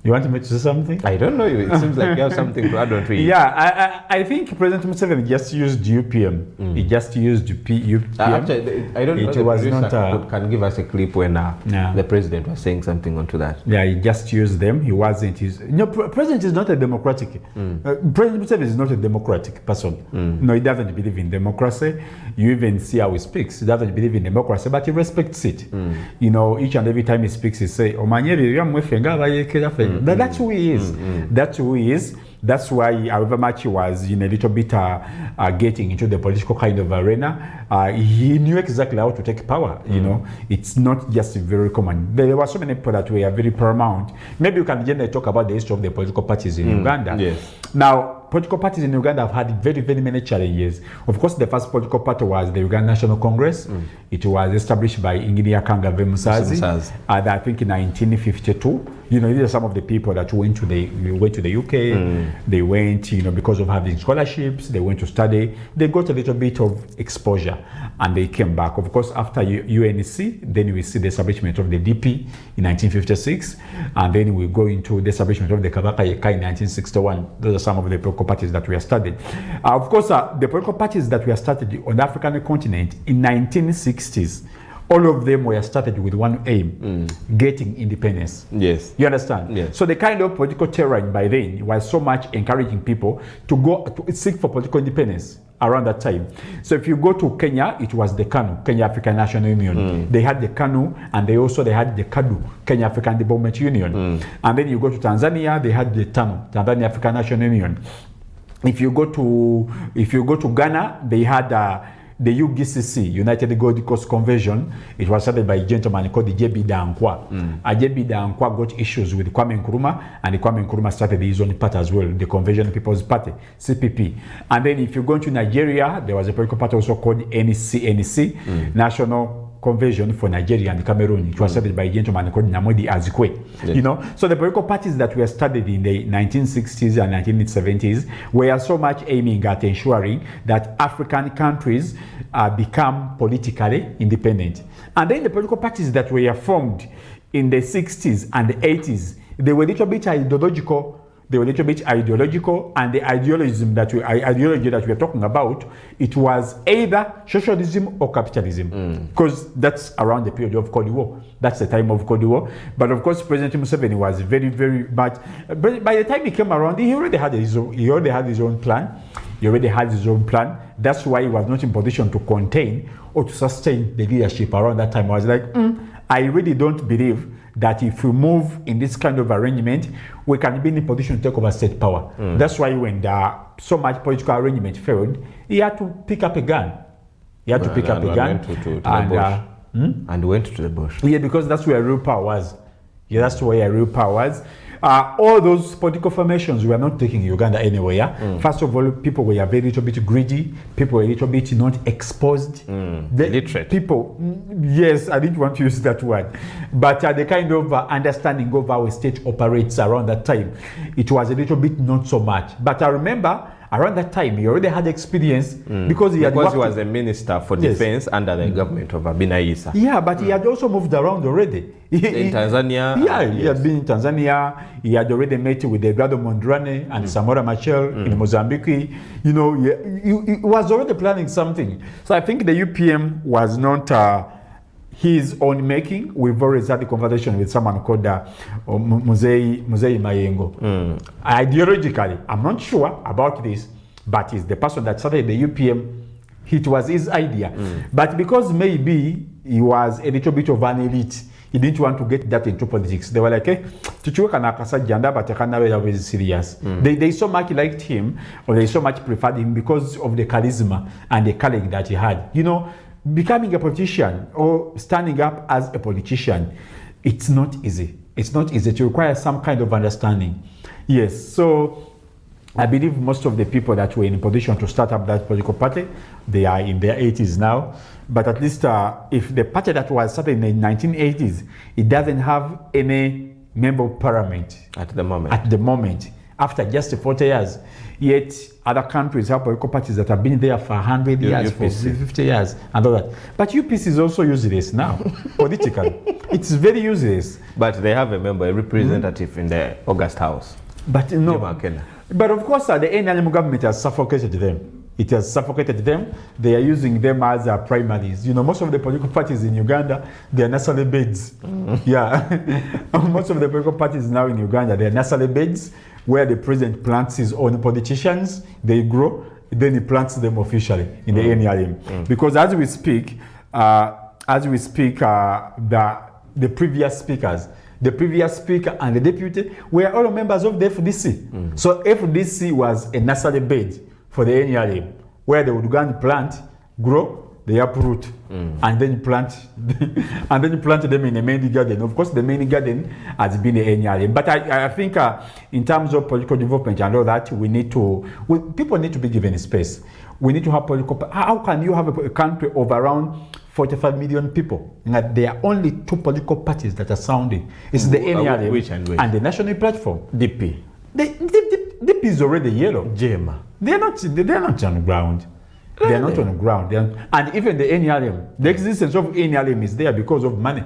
You want me to say something? I don't know. It seems like you have something to add on to it. Yeah, I think President Museveni just used UPM. He just used UPM. Actually, I don't know. It was not. Can give us a clip when the president was saying something onto that. Yeah, he just used them. He wasn't. President is not a democratic. President Museveni is not a democratic person. No, he doesn't believe in democracy. You even see how he speaks. He doesn't believe in democracy, but he respects it. You know, each and every time he speaks, he say, that's who he is. That's who he is. That's why, however much he was in a little bit getting into the political kind of arena, he knew exactly how to take power. You know, it's not just very common. There were so many people that were very paramount. Maybe you can generally talk about the history of the political parties in Uganda. Yes. Now, political parties in Uganda have had very, very many challenges. Of course, the first political party was the Uganda National Congress. It was established by Ingenia Kangave Musazi, I think in 1952. You know, these are some of the people that went to the UK. They went, you know, because of having scholarships. They went to study. They got a little bit of exposure, and they came back. Of course, after UNC, then we see the establishment of the DP in 1956, and then we go into the establishment of the Kabaka Yeka in 1961. Those are some of the political parties that we have studied. Of course, the political parties that we have started on the African continent in 1960s, all of them were started with one aim, getting independence. Yes. You understand? Yes. So the kind of political terrain by then was so much encouraging people to go to seek for political independence around that time. So if you go to Kenya, it was the KANU, Kenya African National Union. They had the KANU, and they had the KADU, Kenya African Development Union. And then you go to Tanzania, they had the TANU, Tanzania African National Union. If you go to Ghana, they had the UGCC, United Gold Coast Convention. It was started by a gentleman called J.B. Dankwa. J.B. Dankwa got issues with Kwame Nkrumah, and Kwame Nkrumah started his own party as well, the Convention People's Party, CPP. And then if you go to Nigeria, there was a political party also called NC, National Convention for Nigeria and Cameroon. It was started by a gentleman called Namodi Azikwe. Yes. You know, so the political parties that were studied in the 1960s and 1970s were so much aiming at ensuring that African countries become politically independent. And then the political parties that were formed in the 60s and the 80s, they were a little bit ideological. They were a little bit ideological, and the ideology that we are talking about, it was either socialism or capitalism, because that's around the period of Cold War. That's the time of Cold War. But of course, President Museveni was very, very much. But by the time he came around, he already had his own plan. That's why he was not in position to contain or to sustain the leadership around that time. I was like, I really don't believe that if we move in this kind of arrangement, we can be in a position to take over state power. That's why when so much political arrangement failed, he had to pick up a gun. And went to the bush. Yeah, because that's where real power was. All those political formations were not taking Uganda anywhere. First of all, people were very little bit greedy. People were a little bit not exposed. Literate. People, yes, I didn't want to use that word. But the kind of understanding of how a state operates around that time, it was a little bit not so much. But I remember around that time, he already had experience because he was a minister for defense under the government of Abina Issa. Yeah, but he had also moved around already. In Tanzania? Yeah, he had been in Tanzania. He had already met with Eduardo Mondrane and Samora Machel in Mozambique. You know, he was already planning something. So I think the UPM was not his own making. We've always had a conversation with someone called Muzei Mayengo. Ideologically, I'm not sure about this, but he's the person that started the UPM. It was his idea. But because maybe he was a little bit of an elite, he didn't want to get that into politics. They were like, hey, but serious. They so much liked him, or they so much preferred him because of the charisma and the calling that he had. You know, becoming a politician or standing up as a politician, it's not easy. It's not easy. It requires some kind of understanding. Yes, so I believe most of the people that were in a position to start up that political party, they are in their 80s now. But at least if the party that was started in the 1980s, it doesn't have any member of parliament At the moment. at the moment, after just 40 years. Yet other countries have political parties that have been there for 100 years, for UPC. 50 years, and all that. But UPC is also useless now, politically. It's very useless. But they have a member, a representative in the August House. But Jim no. McKenna. But of course, the NRM government has suffocated them. It has suffocated them. They are using them as primaries. You know, most of the political parties in Uganda, they are nursery beds. Yeah. Most of the political parties now in Uganda, they are nursery beds where the president plants his own politicians, they grow, then he plants them officially in the NRM. Because as we speak, the previous speakers, the previous speaker and the deputy were all members of the FDC. So FDC was a nursery bed for the NRM, where they would go and plant, grow, they uproot, and then plant, and then plant them in a main garden. Of course, the main garden has been the NRM. But I think in terms of political development and all that, people need to be given space. We need to have political. How can you have a country of around 45 million people? And there are only two political parties that are sounding. It's the NRM which and which? and the National Platform. DP. DP is already yellow. JEMA. They're not on the ground. They're not on the ground. And even the NRM, the existence of NRM is there because of money.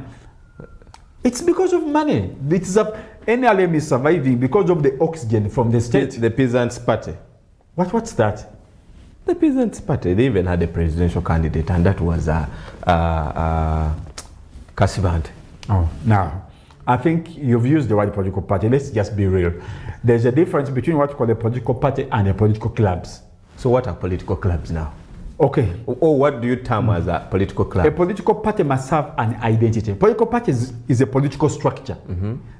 It's because of money. NRM is surviving because of the oxygen from the state. The Peasants Party. What's that? The Peasants Party, they even had a presidential candidate, and that was Kasiband. Oh, now, I think you've used the word political party. Let's just be real. There's a difference between what we call a political party and a political clubs. So what are political clubs now? Okay. Or what do you term as a political club? A political party must have an identity. Political party is a political structure.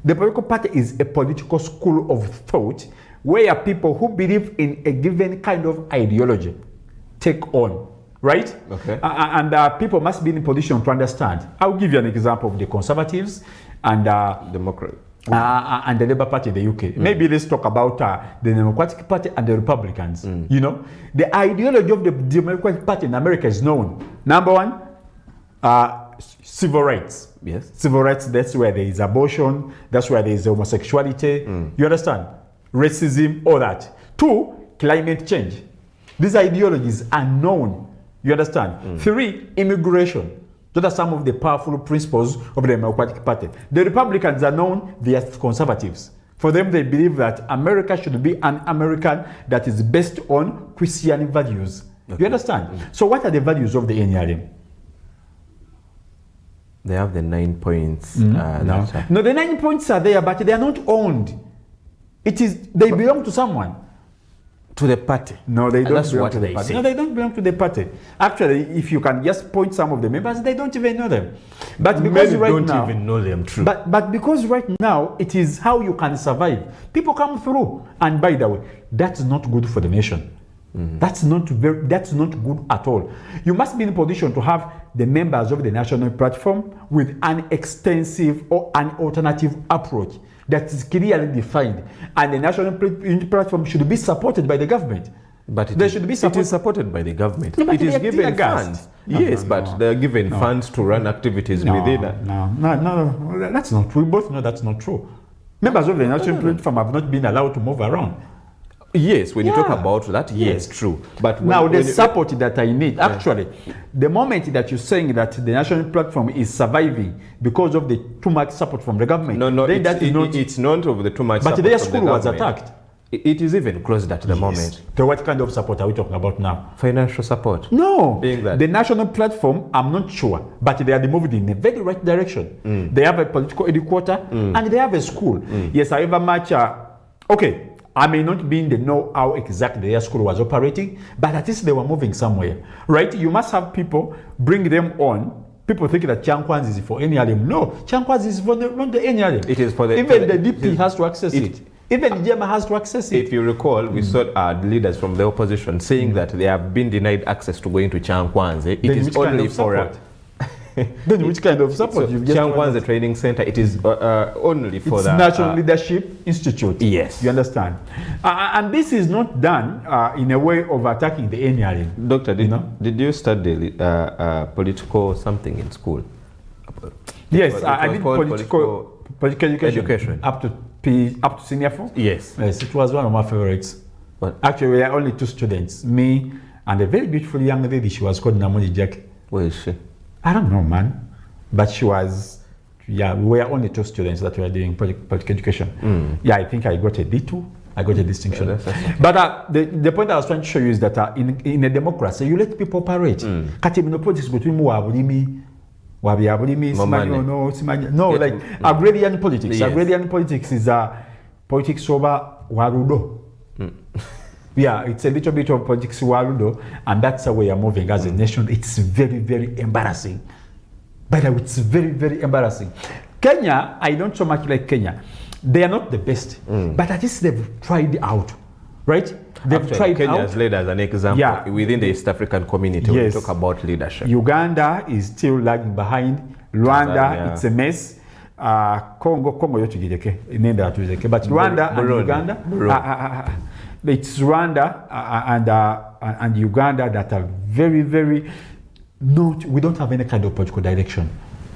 The political party is a political school of thought where people who believe in a given kind of ideology take on, right? Okay. And people must be in a position to understand. I'll give you an example of the Conservatives and Democrat. and the Labour Party in the UK. Maybe let's talk about the Democratic Party and the Republicans. You know, the ideology of the Democratic Party in America is known. Number one, civil rights. Yes. Civil rights, that's where there is abortion, that's where there is homosexuality. You understand? Racism, all that. Two, climate change. These ideologies are known. You understand? Three, immigration. Those are some of the powerful principles of the Democratic Party. The Republicans are known, they are conservatives. For them, they believe that America should be an American that is based on Christian values. Okay. You understand? So what are the values of the NRM? They have the 9 points. No, the 9 points are there, but they are not owned. They belong to someone. To the party. No, they don't that's belong what to the they party. say. No, they don't belong to the party. Actually, if you can just point some of the members, they don't even know them. But because Maybe right don't now, even know them, true. But because right now it is how you can survive. People come through, and by the way, that's not good for the nation. That's not good at all. You must be in a position to have the members of the national platform with an extensive or an alternative approach that is clearly defined, and the national platform should be supported by the government. But they should be it is supported by the government. No, but it is they are given tear-gassed. funds. No, Yes, no, but no. they are given funds to run activities within it. No, that's not true. We both know that's not true. Members of the national platform have not been allowed to move around. Yes, when you talk Yeah. about that, yes, true. But Now, when the you- support that I need, actually, the moment that you're saying that the national platform is surviving because of the too much support from the government, No, then that is not. it's not of the too much But support their from the school was government. attacked. It is even closed at the moment. So, what kind of support are we talking about now? Financial support. No, Being that- the national platform, I'm not sure, but they are moving in a very right direction. They have a political headquarter and they have a school. Yes, however much, okay, I may not be in the know how exactly their school was operating, but at least they were moving somewhere, right? You must have people, bring them on. People think that Chankwanzi is for NRM. No, Chankwanzi is for not the NRM. It is for the- Even for the the- DP has to access it. Even JEMA has to access it. If you recall, we saw leaders from the opposition saying that they have been denied access to going to Chankwanzi. It Then is which kind only of for support? Then which kind of support? So You get Chankwanzi Training Center. It is only for it's the National Leadership Institute. Yes. You understand? And this is not done in a way of attacking the NRM. Doctor, did you study political something in school? Yes, It I was did called political Education. up to senior 4. Yes. Yes, it was one of my favorites. What? Actually, we are only 2 students, me and a very beautiful young lady. She was called Namoni Jack. Where is she? I don't know, man, but she was. Yeah, we were only 2 students that were doing political education. Yeah, I think I got a D2. I got a distinction. Yeah, but the point I was trying to show you is that in a democracy, you let people operate. Kati mino politics between mu wabulimi, no, like agrarian politics. Yes. Agrarian politics is politics over warudo. Yeah, it's a little bit of politics warudo, and that's how we are moving as a nation. It's very, very embarrassing. By the way, it's very, very embarrassing. Kenya, I don't so much like Kenya. They are not the best, but at least they've tried out, right? They've tried Kenya out. is led as an example within the East African community when we talk about leadership. Uganda is still lagging behind. Rwanda, Tanzania. It's a mess. Congo but Rwanda and Uganda, it's Rwanda and Uganda that are very, very we don't have any kind of political direction.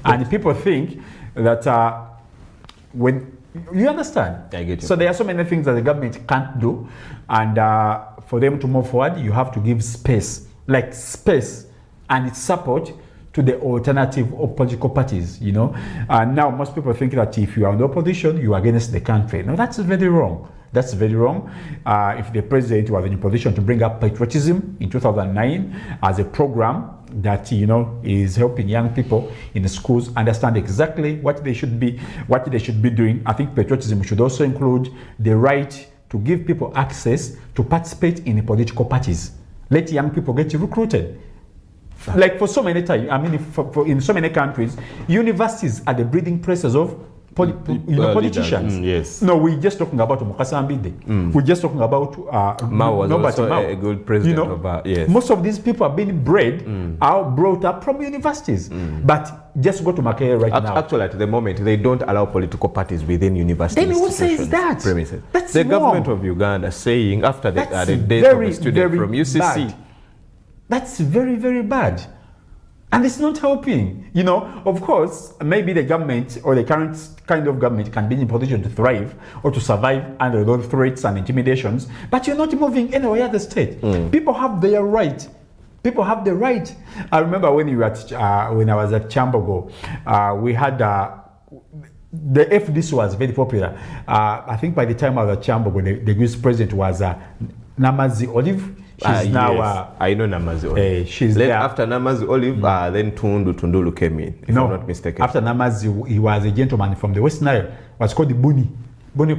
And people think that when you understand, I get you. So there are so many things that the government can't do, and for them to move forward, you have to give space and its support to the alternative of political parties, you know. And now most people think that if you are in the opposition, you are against the country. No, that's very wrong. That's very wrong. If the president was in a position to bring up patriotism in 2009 as a program that, you know, is helping young people in the schools understand exactly what they should be doing, I think patriotism should also include the right to give people access to participate in the political parties. Let young people get recruited. Like for so many times, I mean, in so many countries, universities are the breeding places of politicians. Yes. No, we're just talking about Mukasa Ambide. We're just talking about Mao was also Mao. a good president, you know, of yes. Most of these people are being brought up from universities. But just go to Makerere right now. Actually, at the moment, they don't allow political parties within university Then who says that? Premises. That's the wrong. Government of Uganda saying after the death of very, a student very from UCC. bad. That's very, very bad. And it's not helping. You know, of course, maybe the government or the current kind of government can be in a position to thrive or to survive under those threats and intimidations, but you're not moving anywhere the state. People have their right. People have the right. I remember when when I was at Chambogo, we had the FDC was very popular. I think by the time I was at Chambogo, the Greece president was Namazi Olive. She's now. I know Namazi Olive. She's then there. after Namazi Olive, then Tundulu came in, if I'm not mistaken. After Namazi, he was a gentleman from the West Nile. Was called the Buni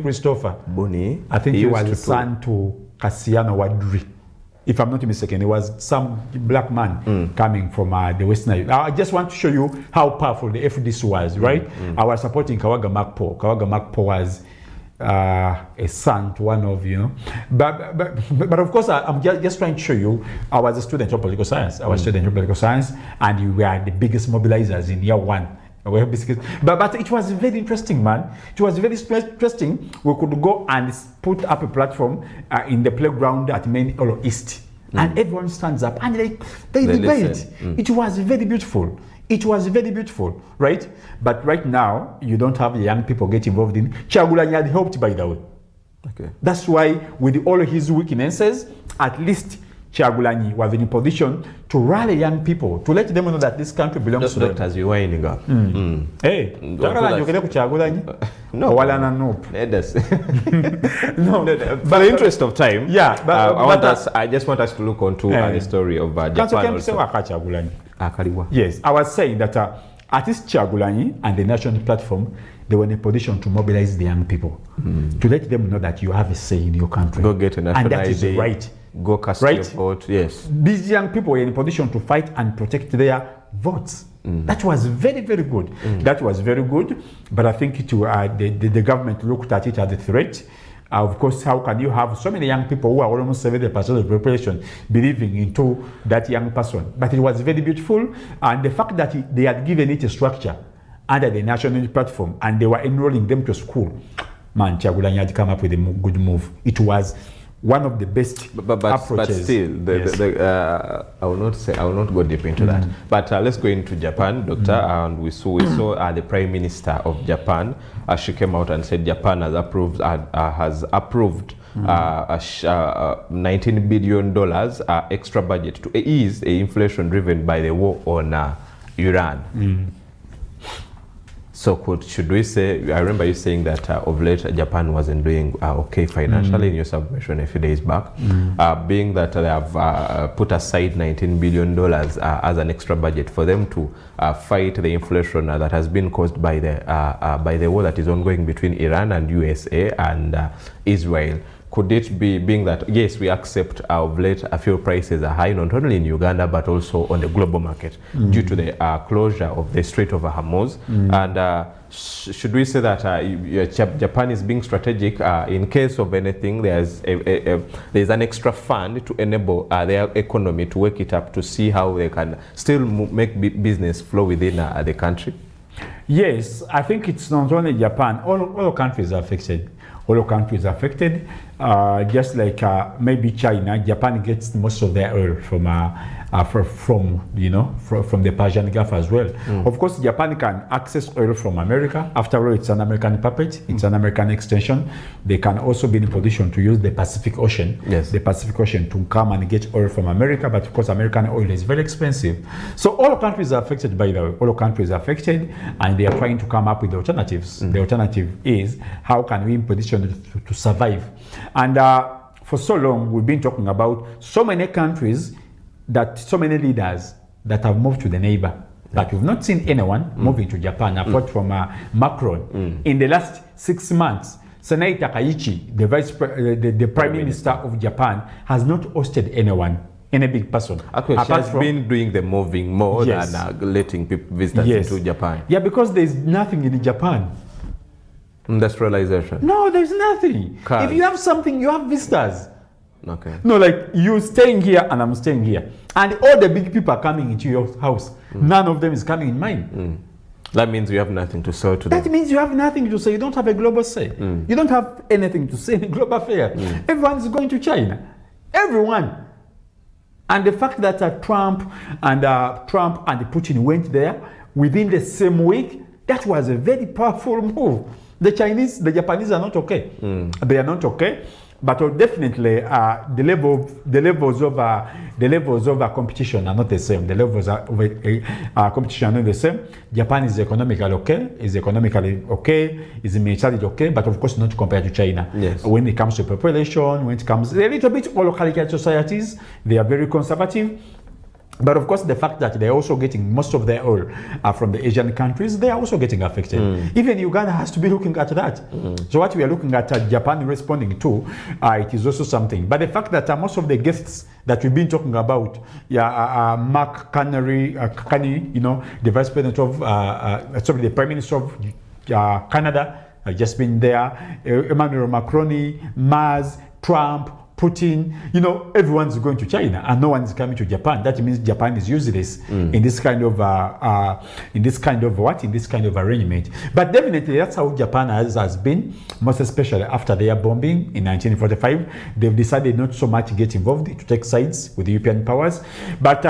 Christopher. Buni. I think he was the son to Kassiano Wadri. If I'm not mistaken, he was some black man coming from the West Nile. I just want to show you how powerful the FDC was, right? I was supporting Kawaga Makpo. Kawaga Makpo was a son to one of, you know, but of course I'm just trying to show you. I was a student of political science. And we were the biggest mobilizers in year 1. But it was very interesting, man. It was very interesting. We could go and put up a platform in the playground at Main Olo East, and everyone stands up and they debate. It was very beautiful. It was very beautiful, right? But right now, you don't have young people get involved in. Kyagulanyi had helped, by the way. Okay. That's why, with all his weaknesses, at least Kyagulanyi was in a position to rally young people, to let them know that this country belongs to them. Doctors, you're winding up. Hey, Kyagulanyi, no. No. For the interest of time, I just want us to look on to the story of Japan also. Yes, I was saying that at least Kyagulanyi and the national platform, they were in a position to mobilize the young people, to let them know that you have a say in your country. Go get a national and that ID. is right. Go cast your vote. Yes. These young people were in a position to fight and protect their votes. That was very, very good. That was very good. But I think the government looked at it as a threat. Of course, how can you have so many young people who are almost 70% of the population believing into that young person? But it was very beautiful. And the fact that they had given it a structure under the national platform and they were enrolling them to school, man, Kyagulanyi had come up with a good move. It was one of the best approaches. But still, I will not go deep into that. But let's go into Japan, Doctor. And we saw the Prime Minister of Japan. She came out and said Japan has approved $19 billion extra budget to ease the inflation driven by the war on Iran. So should we say, I remember you saying that of late Japan wasn't doing okay financially in your submission a few days back, being that they have put aside $19 billion as an extra budget for them to fight the inflation that has been caused by the war that is ongoing between Iran and USA and Israel. Could it be, being that, yes, we accept of late fuel prices are high, not only in Uganda, but also on the global market due to the closure of the Strait of Hormuz. And should we say that Japan is being strategic in case of anything? There's an extra fund to enable their economy to wake it up to see how they can still make business flow within the country? Yes, I think it's not only Japan. All countries are affected. All countries are affected. Just like maybe China, Japan gets most of their oil from the Persian Gulf as well. Of course, Japan can access oil from America. After all, it's an American puppet. It's an American extension. They can also be in a position to use the Pacific Ocean. Yes. The Pacific Ocean to come and get oil from America. But of course, American oil is very expensive. So all countries are affected by the oil. All countries are affected, and they are trying to come up with alternatives. The alternative is how can we in position to survive. And for so long, we've been talking about so many countries, so mane leaders that have moved to the neighbor. But we've not seen anyone moving to Japan apart from Macron. In the last 6 months, Sanae Takaichi, the Prime Minister of Japan, has not hosted anyone, any big person. Actually, she has been doing the moving more than letting people visitors into Japan. Yeah, because there's nothing in Japan. Industrialization. No, there's nothing. Cars. If you have something, you have visitors. Okay. No, like you staying here and I'm staying here. And all the big people are coming into your house. None of them is coming in mine. That means you have nothing to sell to them. That means you have nothing to say. You don't have a global say. You don't have anything to say in a global affair. Everyone's going to China. Everyone. And the fact that Trump and Putin went there within the same week, that was a very powerful move. The Japanese are not okay. They are not okay, but definitely the levels of competition are not the same. The levels of competition are not the same. Japan is economically okay, is militarily okay, but of course not compared to China. Yes. When it comes to population, when it comes a little bit all localized societies, they are very conservative. But of course, the fact that they're also getting most of their oil from the Asian countries, they are also getting affected. Even Uganda has to be looking at that. So what we are looking at Japan responding to, it is also something. But the fact that most of the guests that we've been talking about, Mark Carney, the Vice President of, the Prime Minister of Canada, just been there, Emmanuel Macron, Mars, Trump, Putin, everyone's going to China and no one is coming to Japan. That means Japan is useless in this kind of arrangement. But definitely that's how Japan has been, most especially after their bombing in 1945. They've decided not so much to get involved, to take sides with the European powers. But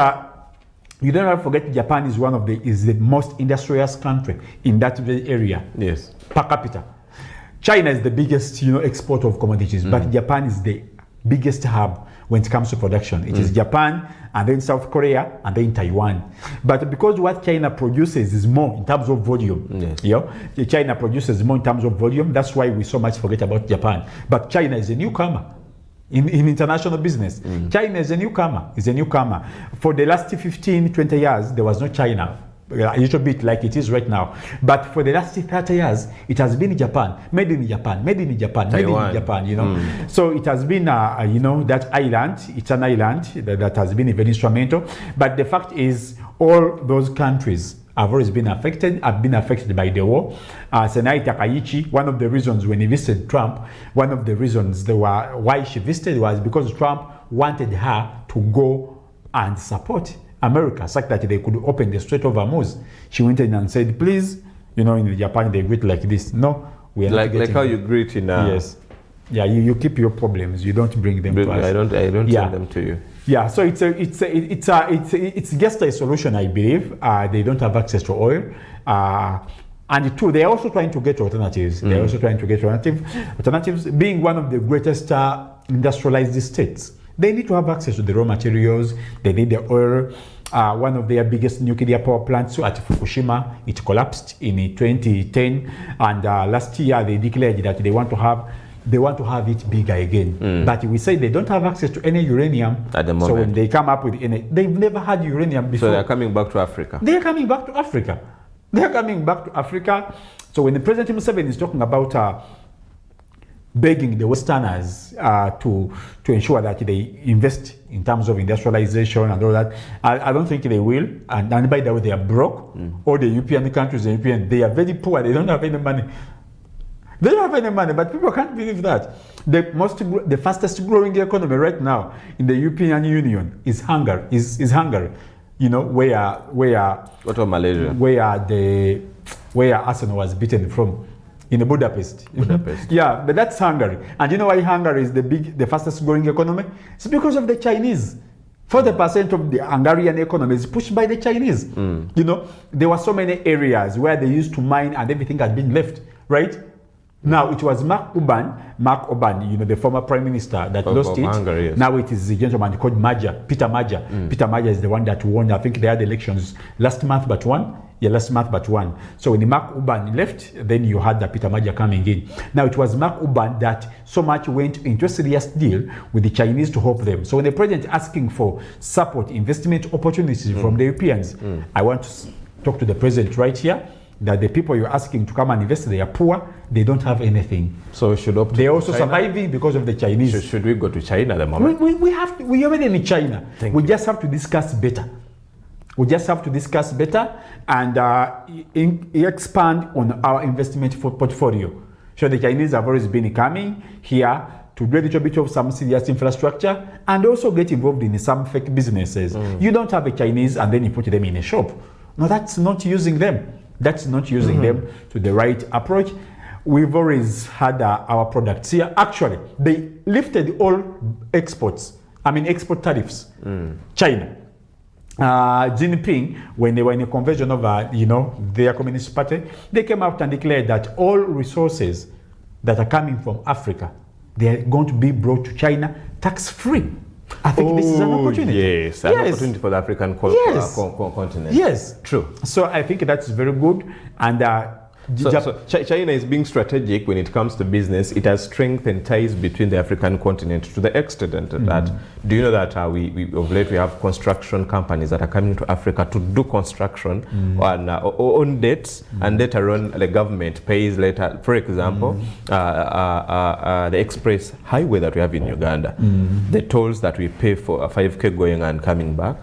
you don't have to forget Japan is is the most industrious country in that area. Yes. Per capita. China is the biggest exporter of commodities, but Japan is the biggest hub when it comes to production. It is Japan, and then South Korea, and then Taiwan. But because what China produces is more in terms of volume, China produces more in terms of volume, that's why we so much forget about Japan. But China is a newcomer in international business. China is a newcomer. For the last 15, 20 years, there was no China. A little bit like it is right now, but for the last 30 years it has been Japan, made in Japan, So it has been that island, it's an island that has been very instrumental. But the fact is all those countries have always been affected by the war. Sanae Takaichi, one of the reasons when he visited Trump, one of the reasons why she visited was because Trump wanted her to go and support America, such that they could open the Strait of Hormuz. She went in and said, please, in Japan they greet like this. No, we are not like how you greet in Yeah, you keep your problems. You don't bring them to us. I don't Yeah. send them to you. Yeah, so it's just a solution, I believe. They don't have access to oil. And two, they're also trying to get alternatives. They're also trying to get alternatives. Being one of the greatest industrialized states, they need to have access to the raw materials. They need the oil. One of their biggest nuclear power plants at Fukushima, it collapsed in 2010, and last year they declared that they want to have it bigger again. But we say they don't have access to any uranium at the moment. So when they come up with any, they've never had uranium before. So they're coming back to Africa. They're coming back to Africa. They're coming back to Africa. So when the President Museveni is talking about begging the Westerners to ensure that they invest in terms of industrialization and all that, I don't think they will. And by the way, they are broke. All the European countries, they are very poor. They don't have any money. They don't have any money, but people can't believe that. The fastest growing economy right now in the European Union is Hungary. Is Hungary, you know, where What of Malaysia? Where Arsenal was beaten from, in Budapest. Yeah, but that's Hungary. And you know why Hungary is the fastest growing economy? It's because of the Chinese. 40% of the Hungarian economy is pushed by the Chinese. You know, there were so many areas where they used to mine and everything had been left, right? Now it was Mark Orban, you know, the former prime minister that lost it. Hungary, yes. Now it is a gentleman called Peter Maja. Peter Maja is the one that won. I think they had elections last month, but won. Yeah, last month, but won. So when Mark Orban left, then you had the Peter Maja coming in. Now it was Mark Orban that so much went into a serious deal with the Chinese to help them. So when the president asking for support, investment opportunities from the Europeans, I want to talk to the president right here, that the people you're asking to come and invest, they are poor, they don't have anything. So we should opt They're to also China? surviving because of the Chinese. Should we go to China at the moment? We already in China. Thank we you. just have to discuss better. We just have to discuss better and expand on our investment portfolio. So the Chinese have always been coming here to do a little bit of some serious infrastructure and also get involved in some fake businesses. You don't have a Chinese and then you put them in a shop. No, that's not using them. That's not using them to the right approach. We've always had our products here. Actually, they lifted all export tariffs. China. Xi Jinping, when they were in a convention of their Communist Party, they came out and declared that all resources that are coming from Africa, they are going to be brought to China tax-free. I think this is an opportunity. Yes, an opportunity for the African continent. Yes. True. So I think that's very good. And So China is being strategic when it comes to business. It has strengthened ties between the African continent to the extent that, do you know that of late we have construction companies that are coming to Africa to do construction on debts, and later on the government pays later. For example, the express highway that we have in Uganda, the tolls that we pay for 5K going and coming back,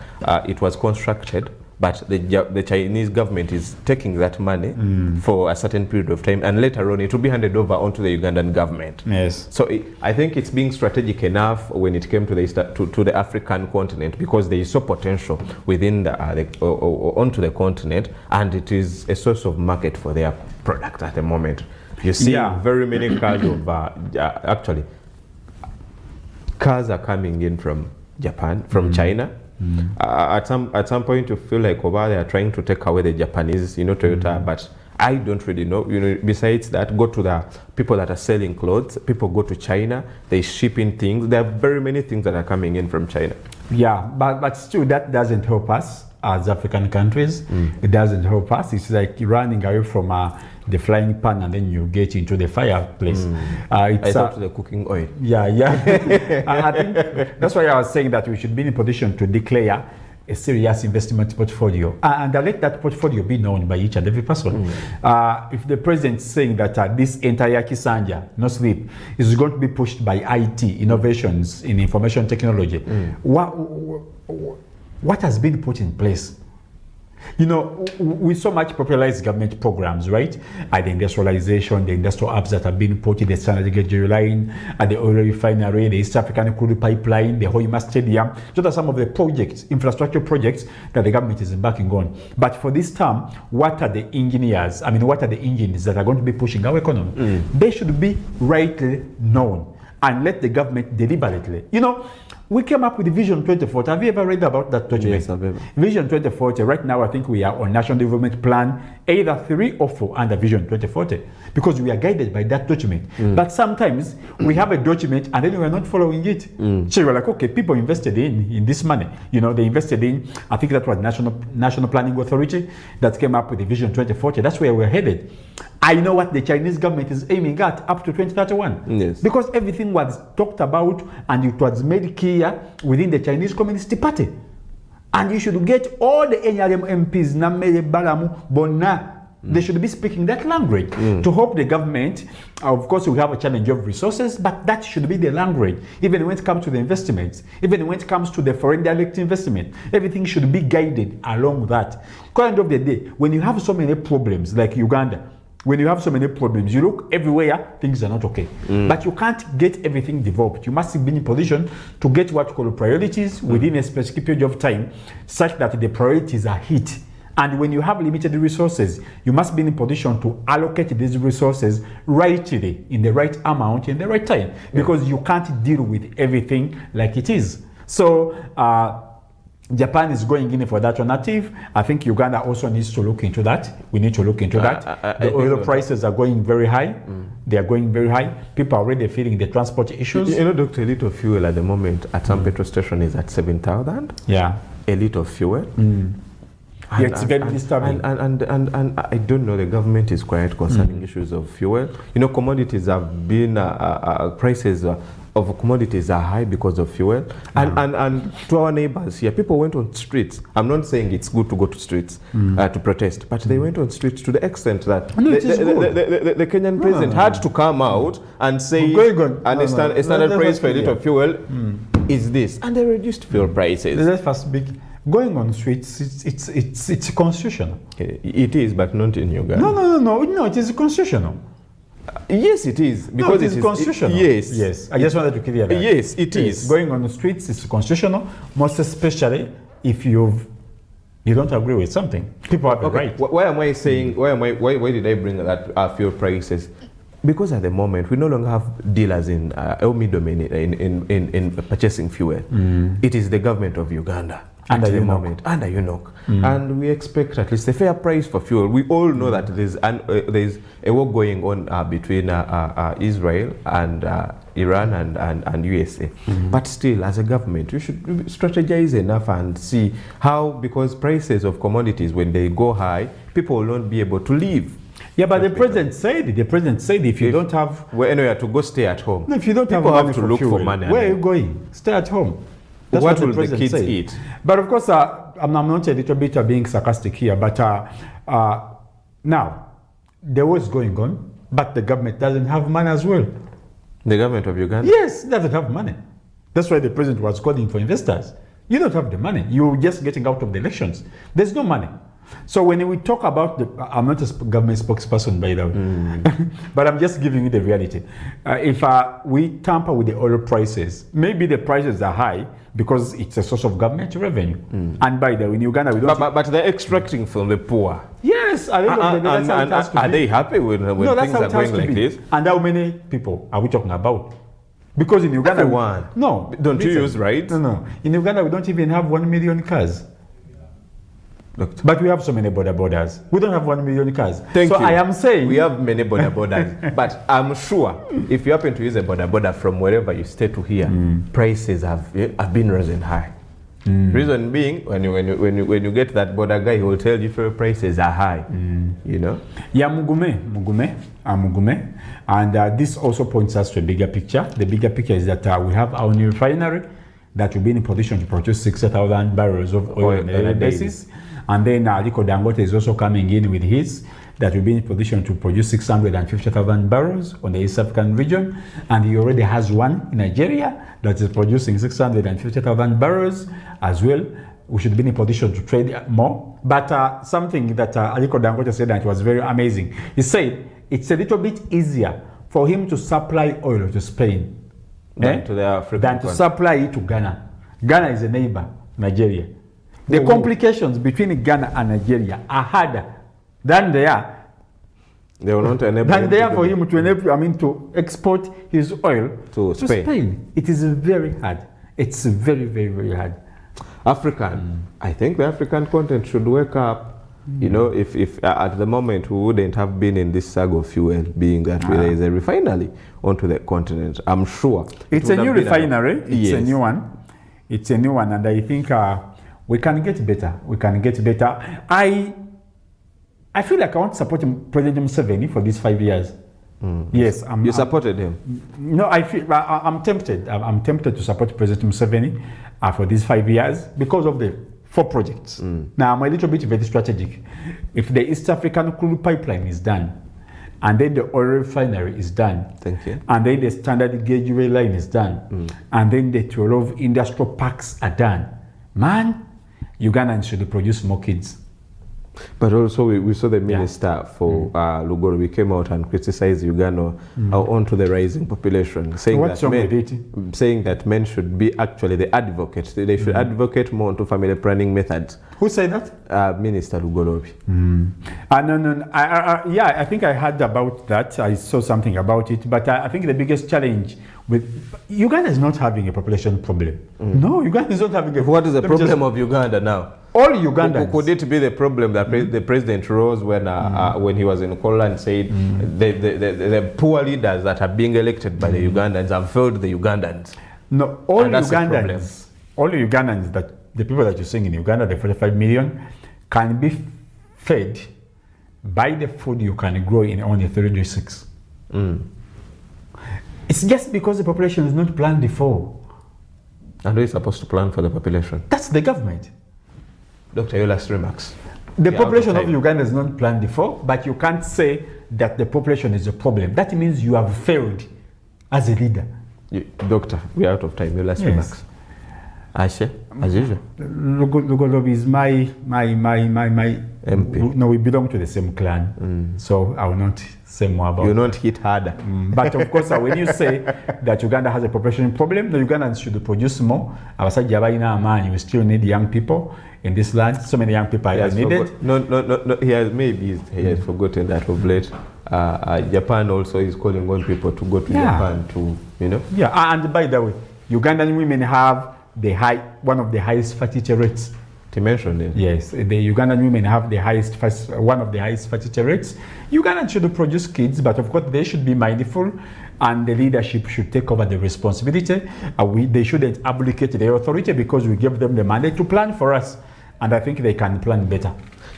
it was constructed, but the Chinese government is taking that money for a certain period of time, and later on it will be handed over onto the Ugandan government. Yes. So I think it's being strategic enough when it came to the African continent, because there is so potential within onto the continent, and it is a source of market for their product at the moment. You see very many cars of actually cars are coming in from Japan, from China. At some point you feel like they are trying to take away the Japanese, Toyota, but I don't really know. Besides that, go to the people that are selling clothes. People go to China, they ship in things. There are very many things that are coming in from China. Yeah, but still that doesn't help us as African countries. It doesn't help us. It's like running away from the frying pan and then you get into the fireplace. I thought the cooking oil. Yeah. I think that's why I was saying that we should be in a position to declare a serious investment portfolio and let that portfolio be known by each and every person. If the president is saying that this entire Kisanja, no sleep, is going to be pushed by IT, innovations in information technology, what has been put in place? You know, with so much popularized government programs, right? The industrialization, the industrial hubs that have been put in the Standard Gauge line, the oil refinery, the East African crude pipeline, the Hoima Stadium. Those are some of the projects, infrastructure projects that the government is embarking on. But for this term, what are the engineers? I mean, what are the engines that are going to be pushing our economy? They should be rightly known and let the government deliberately. You know, we came up with Vision 2040. Have you ever read about that document? Yes, I've ever. Vision 2040. Right now, I think we are on National Development Plan, either 3 or 4 under Vision 2040, because we are guided by that document. But sometimes we have a document and then we are not following it. So we're like, okay, people invested in this money. You know, they invested in, I think that was National Planning Authority that came up with the Vision 2040. That's where we're headed. I know what the Chinese government is aiming at up to 2031. Yes. Because everything was talked about and it was made clear within the Chinese Communist Party. And you should get all the NRM MPs, Namele, Balamu, Bona, they should be speaking that language. To help the government, of course, we have a challenge of resources, but that should be the language. Even when it comes to the investments, even when it comes to the foreign direct investment, everything should be guided along that. At the end of the day, when you have so many problems like Uganda, when you have so many problems, you look everywhere, things are not okay. But you can't get everything developed. You must be in a position to get what you call priorities within a specific period of time, such that the priorities are hit. And when you have limited resources, you must be in a position to allocate these resources rightly, in the right amount, in the right time, because you can't deal with everything like it is. So, Japan is going in for that alternative. I think Uganda also needs to look into that. We need to look into that. The oil prices are going very high. They are going very high. People are already feeling the transport issues. You know, Dr. A liter of fuel at the moment at some petrol station is at 7,000. Yeah. A liter of fuel. Yeah, it's very disturbing. And I don't know, the government is quiet concerning issues of fuel. You know, commodities have been, prices of commodities are high because of fuel. And to our neighbors here, people went on streets. I'm not saying it's good to go to streets to protest, but they went on streets to the extent that the Kenyan president had to come out and say, a standard price for a liter of fuel is this. And they reduced fuel prices. Let's first begin. Going on streets, it's constitutional. It is, but not in Uganda. No, it is constitutional. Yes, it is. Because it is constitutional. Yes. I just wanted to clear that. Yes, it is. Going on the streets is constitutional, most especially if you don't agree with something. People have the right. Why am I saying? Why did I bring that fuel prices? Because at the moment we no longer have dealers in middlemen in purchasing fuel. It is the government of Uganda. Under UNOC. And we expect at least a fair price for fuel. We all know that there's a war going on between Israel and Iran and USA. But still, as a government, we should strategize enough and see how, because prices of commodities, when they go high, people will not be able to live. Yeah, but the president said if you don't have... Well, anyway, to go stay at home. No, if you don't people have to look for money. Where are you going? Stay at home. That's what will the kids eat? But of course, I'm not a little bit being sarcastic here, but now, there was going on, but the government doesn't have money as well. The government of Uganda? Yes, it doesn't have money. That's why the president was calling for investors. You don't have the money. You're just getting out of the elections. There's no money. So when we talk about I'm not a government spokesperson, by the way, but I'm just giving you the reality. If we tamper with the oil prices, maybe the prices are high because it's a source of government revenue. And by the way, in Uganda, we don't... But they're extracting from the poor. Yes, I don't know. That's how it has to be. Are they happy when things are going like this? And how many people are we talking about? Because in Uganda... Everyone. No. Don't you use right? No. In Uganda, we don't even have 1 million cars. But we have so many borders. We don't have 1 million cars. Thank you. I am saying... We have many borders. But I'm sure if you happen to use a border from wherever you stay to here, prices have been risen high. Reason being, when you get that border guy, he will tell you fuel prices are high. You know? Yeah, Mugume. And this also points us to a bigger picture. The bigger picture is that we have our new refinery that will be in a position to produce 60,000 barrels of oil on a daily basis. And then Aliko Dangote is also coming in with his, that will be in a position to produce 650,000 barrels on the East African region. And he already has one in Nigeria that is producing 650,000 barrels as well. we should be in a position to trade more. But something that Aliko Dangote said that was very amazing. He said it's a little bit easier for him to supply oil to Spain than to the African than to country. supply it to Ghana. Ghana is a neighbor, Nigeria. The complications between Ghana and Nigeria are harder than they are. They will not enable Than him they to are do for that. him to enable, to export his oil To Spain. It is very hard. It's very, very, very hard. African, I think the African continent should wake up. You know, if at the moment we wouldn't have been in this saga of fuel, being that there is a refinery onto the continent, I'm sure. It's a new refinery. It's a new one. It's a new one, and I think we can get better. We can get better. I feel like I want to support President Museveni for these 5 years. Yes, You supported him. No, I feel I'm tempted. I'm tempted to support President Museveni for these 5 years because of the 4 projects. Now I'm a little bit very strategic. If the East African crude pipeline is done, and then the oil refinery is done, Thank you. and then the standard gauge rail line is done, and then the 12 industrial parks are done, man, Ugandans should produce more kids. But also we saw the minister for Lugoro, we came out and criticized Uganda onto the rising population, saying What's wrong with it? saying that men should be actually the advocates. They should advocate more onto family planning methods. Who said that? Minister Lugoro. No. I think I heard about that. I saw something about it. But I think the biggest challenge with Uganda is not having a population problem. No, Uganda is not having a. What is the problem of Uganda now? All Ugandans. Could it be the problem that the president rose when he was in Kola and said the poor leaders that are being elected by the Ugandans have failed the Ugandans? No, all And that's a problem. Ugandans, that the people that you're seeing in Uganda, the 45 million, can be fed by the food you can grow in only 36. It's just because the population is not planned before. And who is supposed to plan for the population? That's the government. Dr. Yolas remarks. The population of time. Uganda is not planned before, but you can't say that the population is a problem. That means you have failed as a leader. Doctor, we are out of time. Yolas remarks. Ashe, as usual. Lugolobi is my MP. No, we belong to the same clan, so I will not say more about. You not hit harder. But of course, when you say that Uganda has a population problem, the Ugandans should produce more. We still need young people in this land. So many young people are needed. No. He has forgotten that of late. Japan also is calling on people to go to Japan to, Yeah, and by the way, Ugandan women have one of the highest fertility rates. To mention it. Yes, the Ugandan women have one of the highest fertility rates. Ugandans should produce kids, but of course they should be mindful, and the leadership should take over the responsibility. They shouldn't abdicate the authority because we gave them the mandate to plan for us, and I think they can plan better.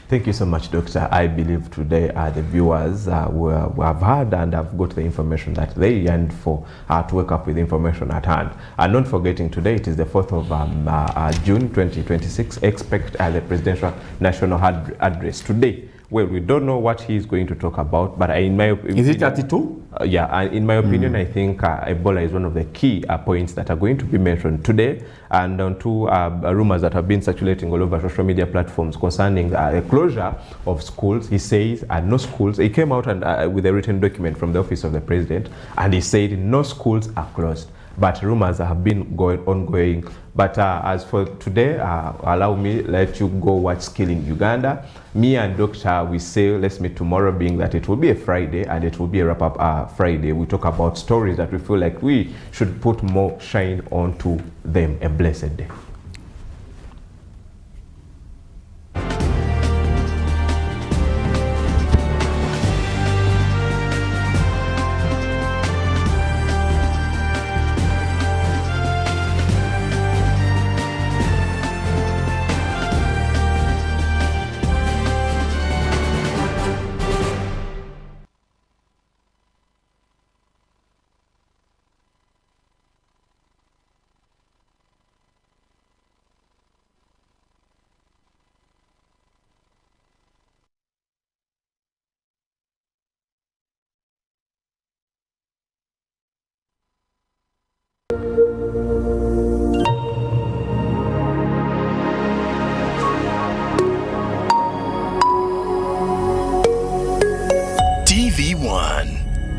Thank you so much, Doctor. I believe today the viewers have heard and have got the information that they yearned for to wake up with information at hand. And not forgetting today, it is the 4th of June 2026. Expect the Presidential National Address today. Well, we don't know what he is going to talk about, but in my opinion... Is it 32? Yeah, and in my opinion, I think Ebola is one of the key points that are going to be mentioned today, and on two rumors that have been circulating all over social media platforms concerning the closure of schools. He says no schools. He came out and with a written document from the office of the president, and he said no schools are closed. But rumors have been ongoing. But as for today, allow me let you go watch Skilling Uganda. Me and Doctor, we say let's meet tomorrow, being that it will be a Friday and it will be a wrap-up Friday. We talk about stories that we feel like we should put more shine onto them. A blessed day.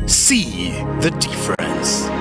See the difference.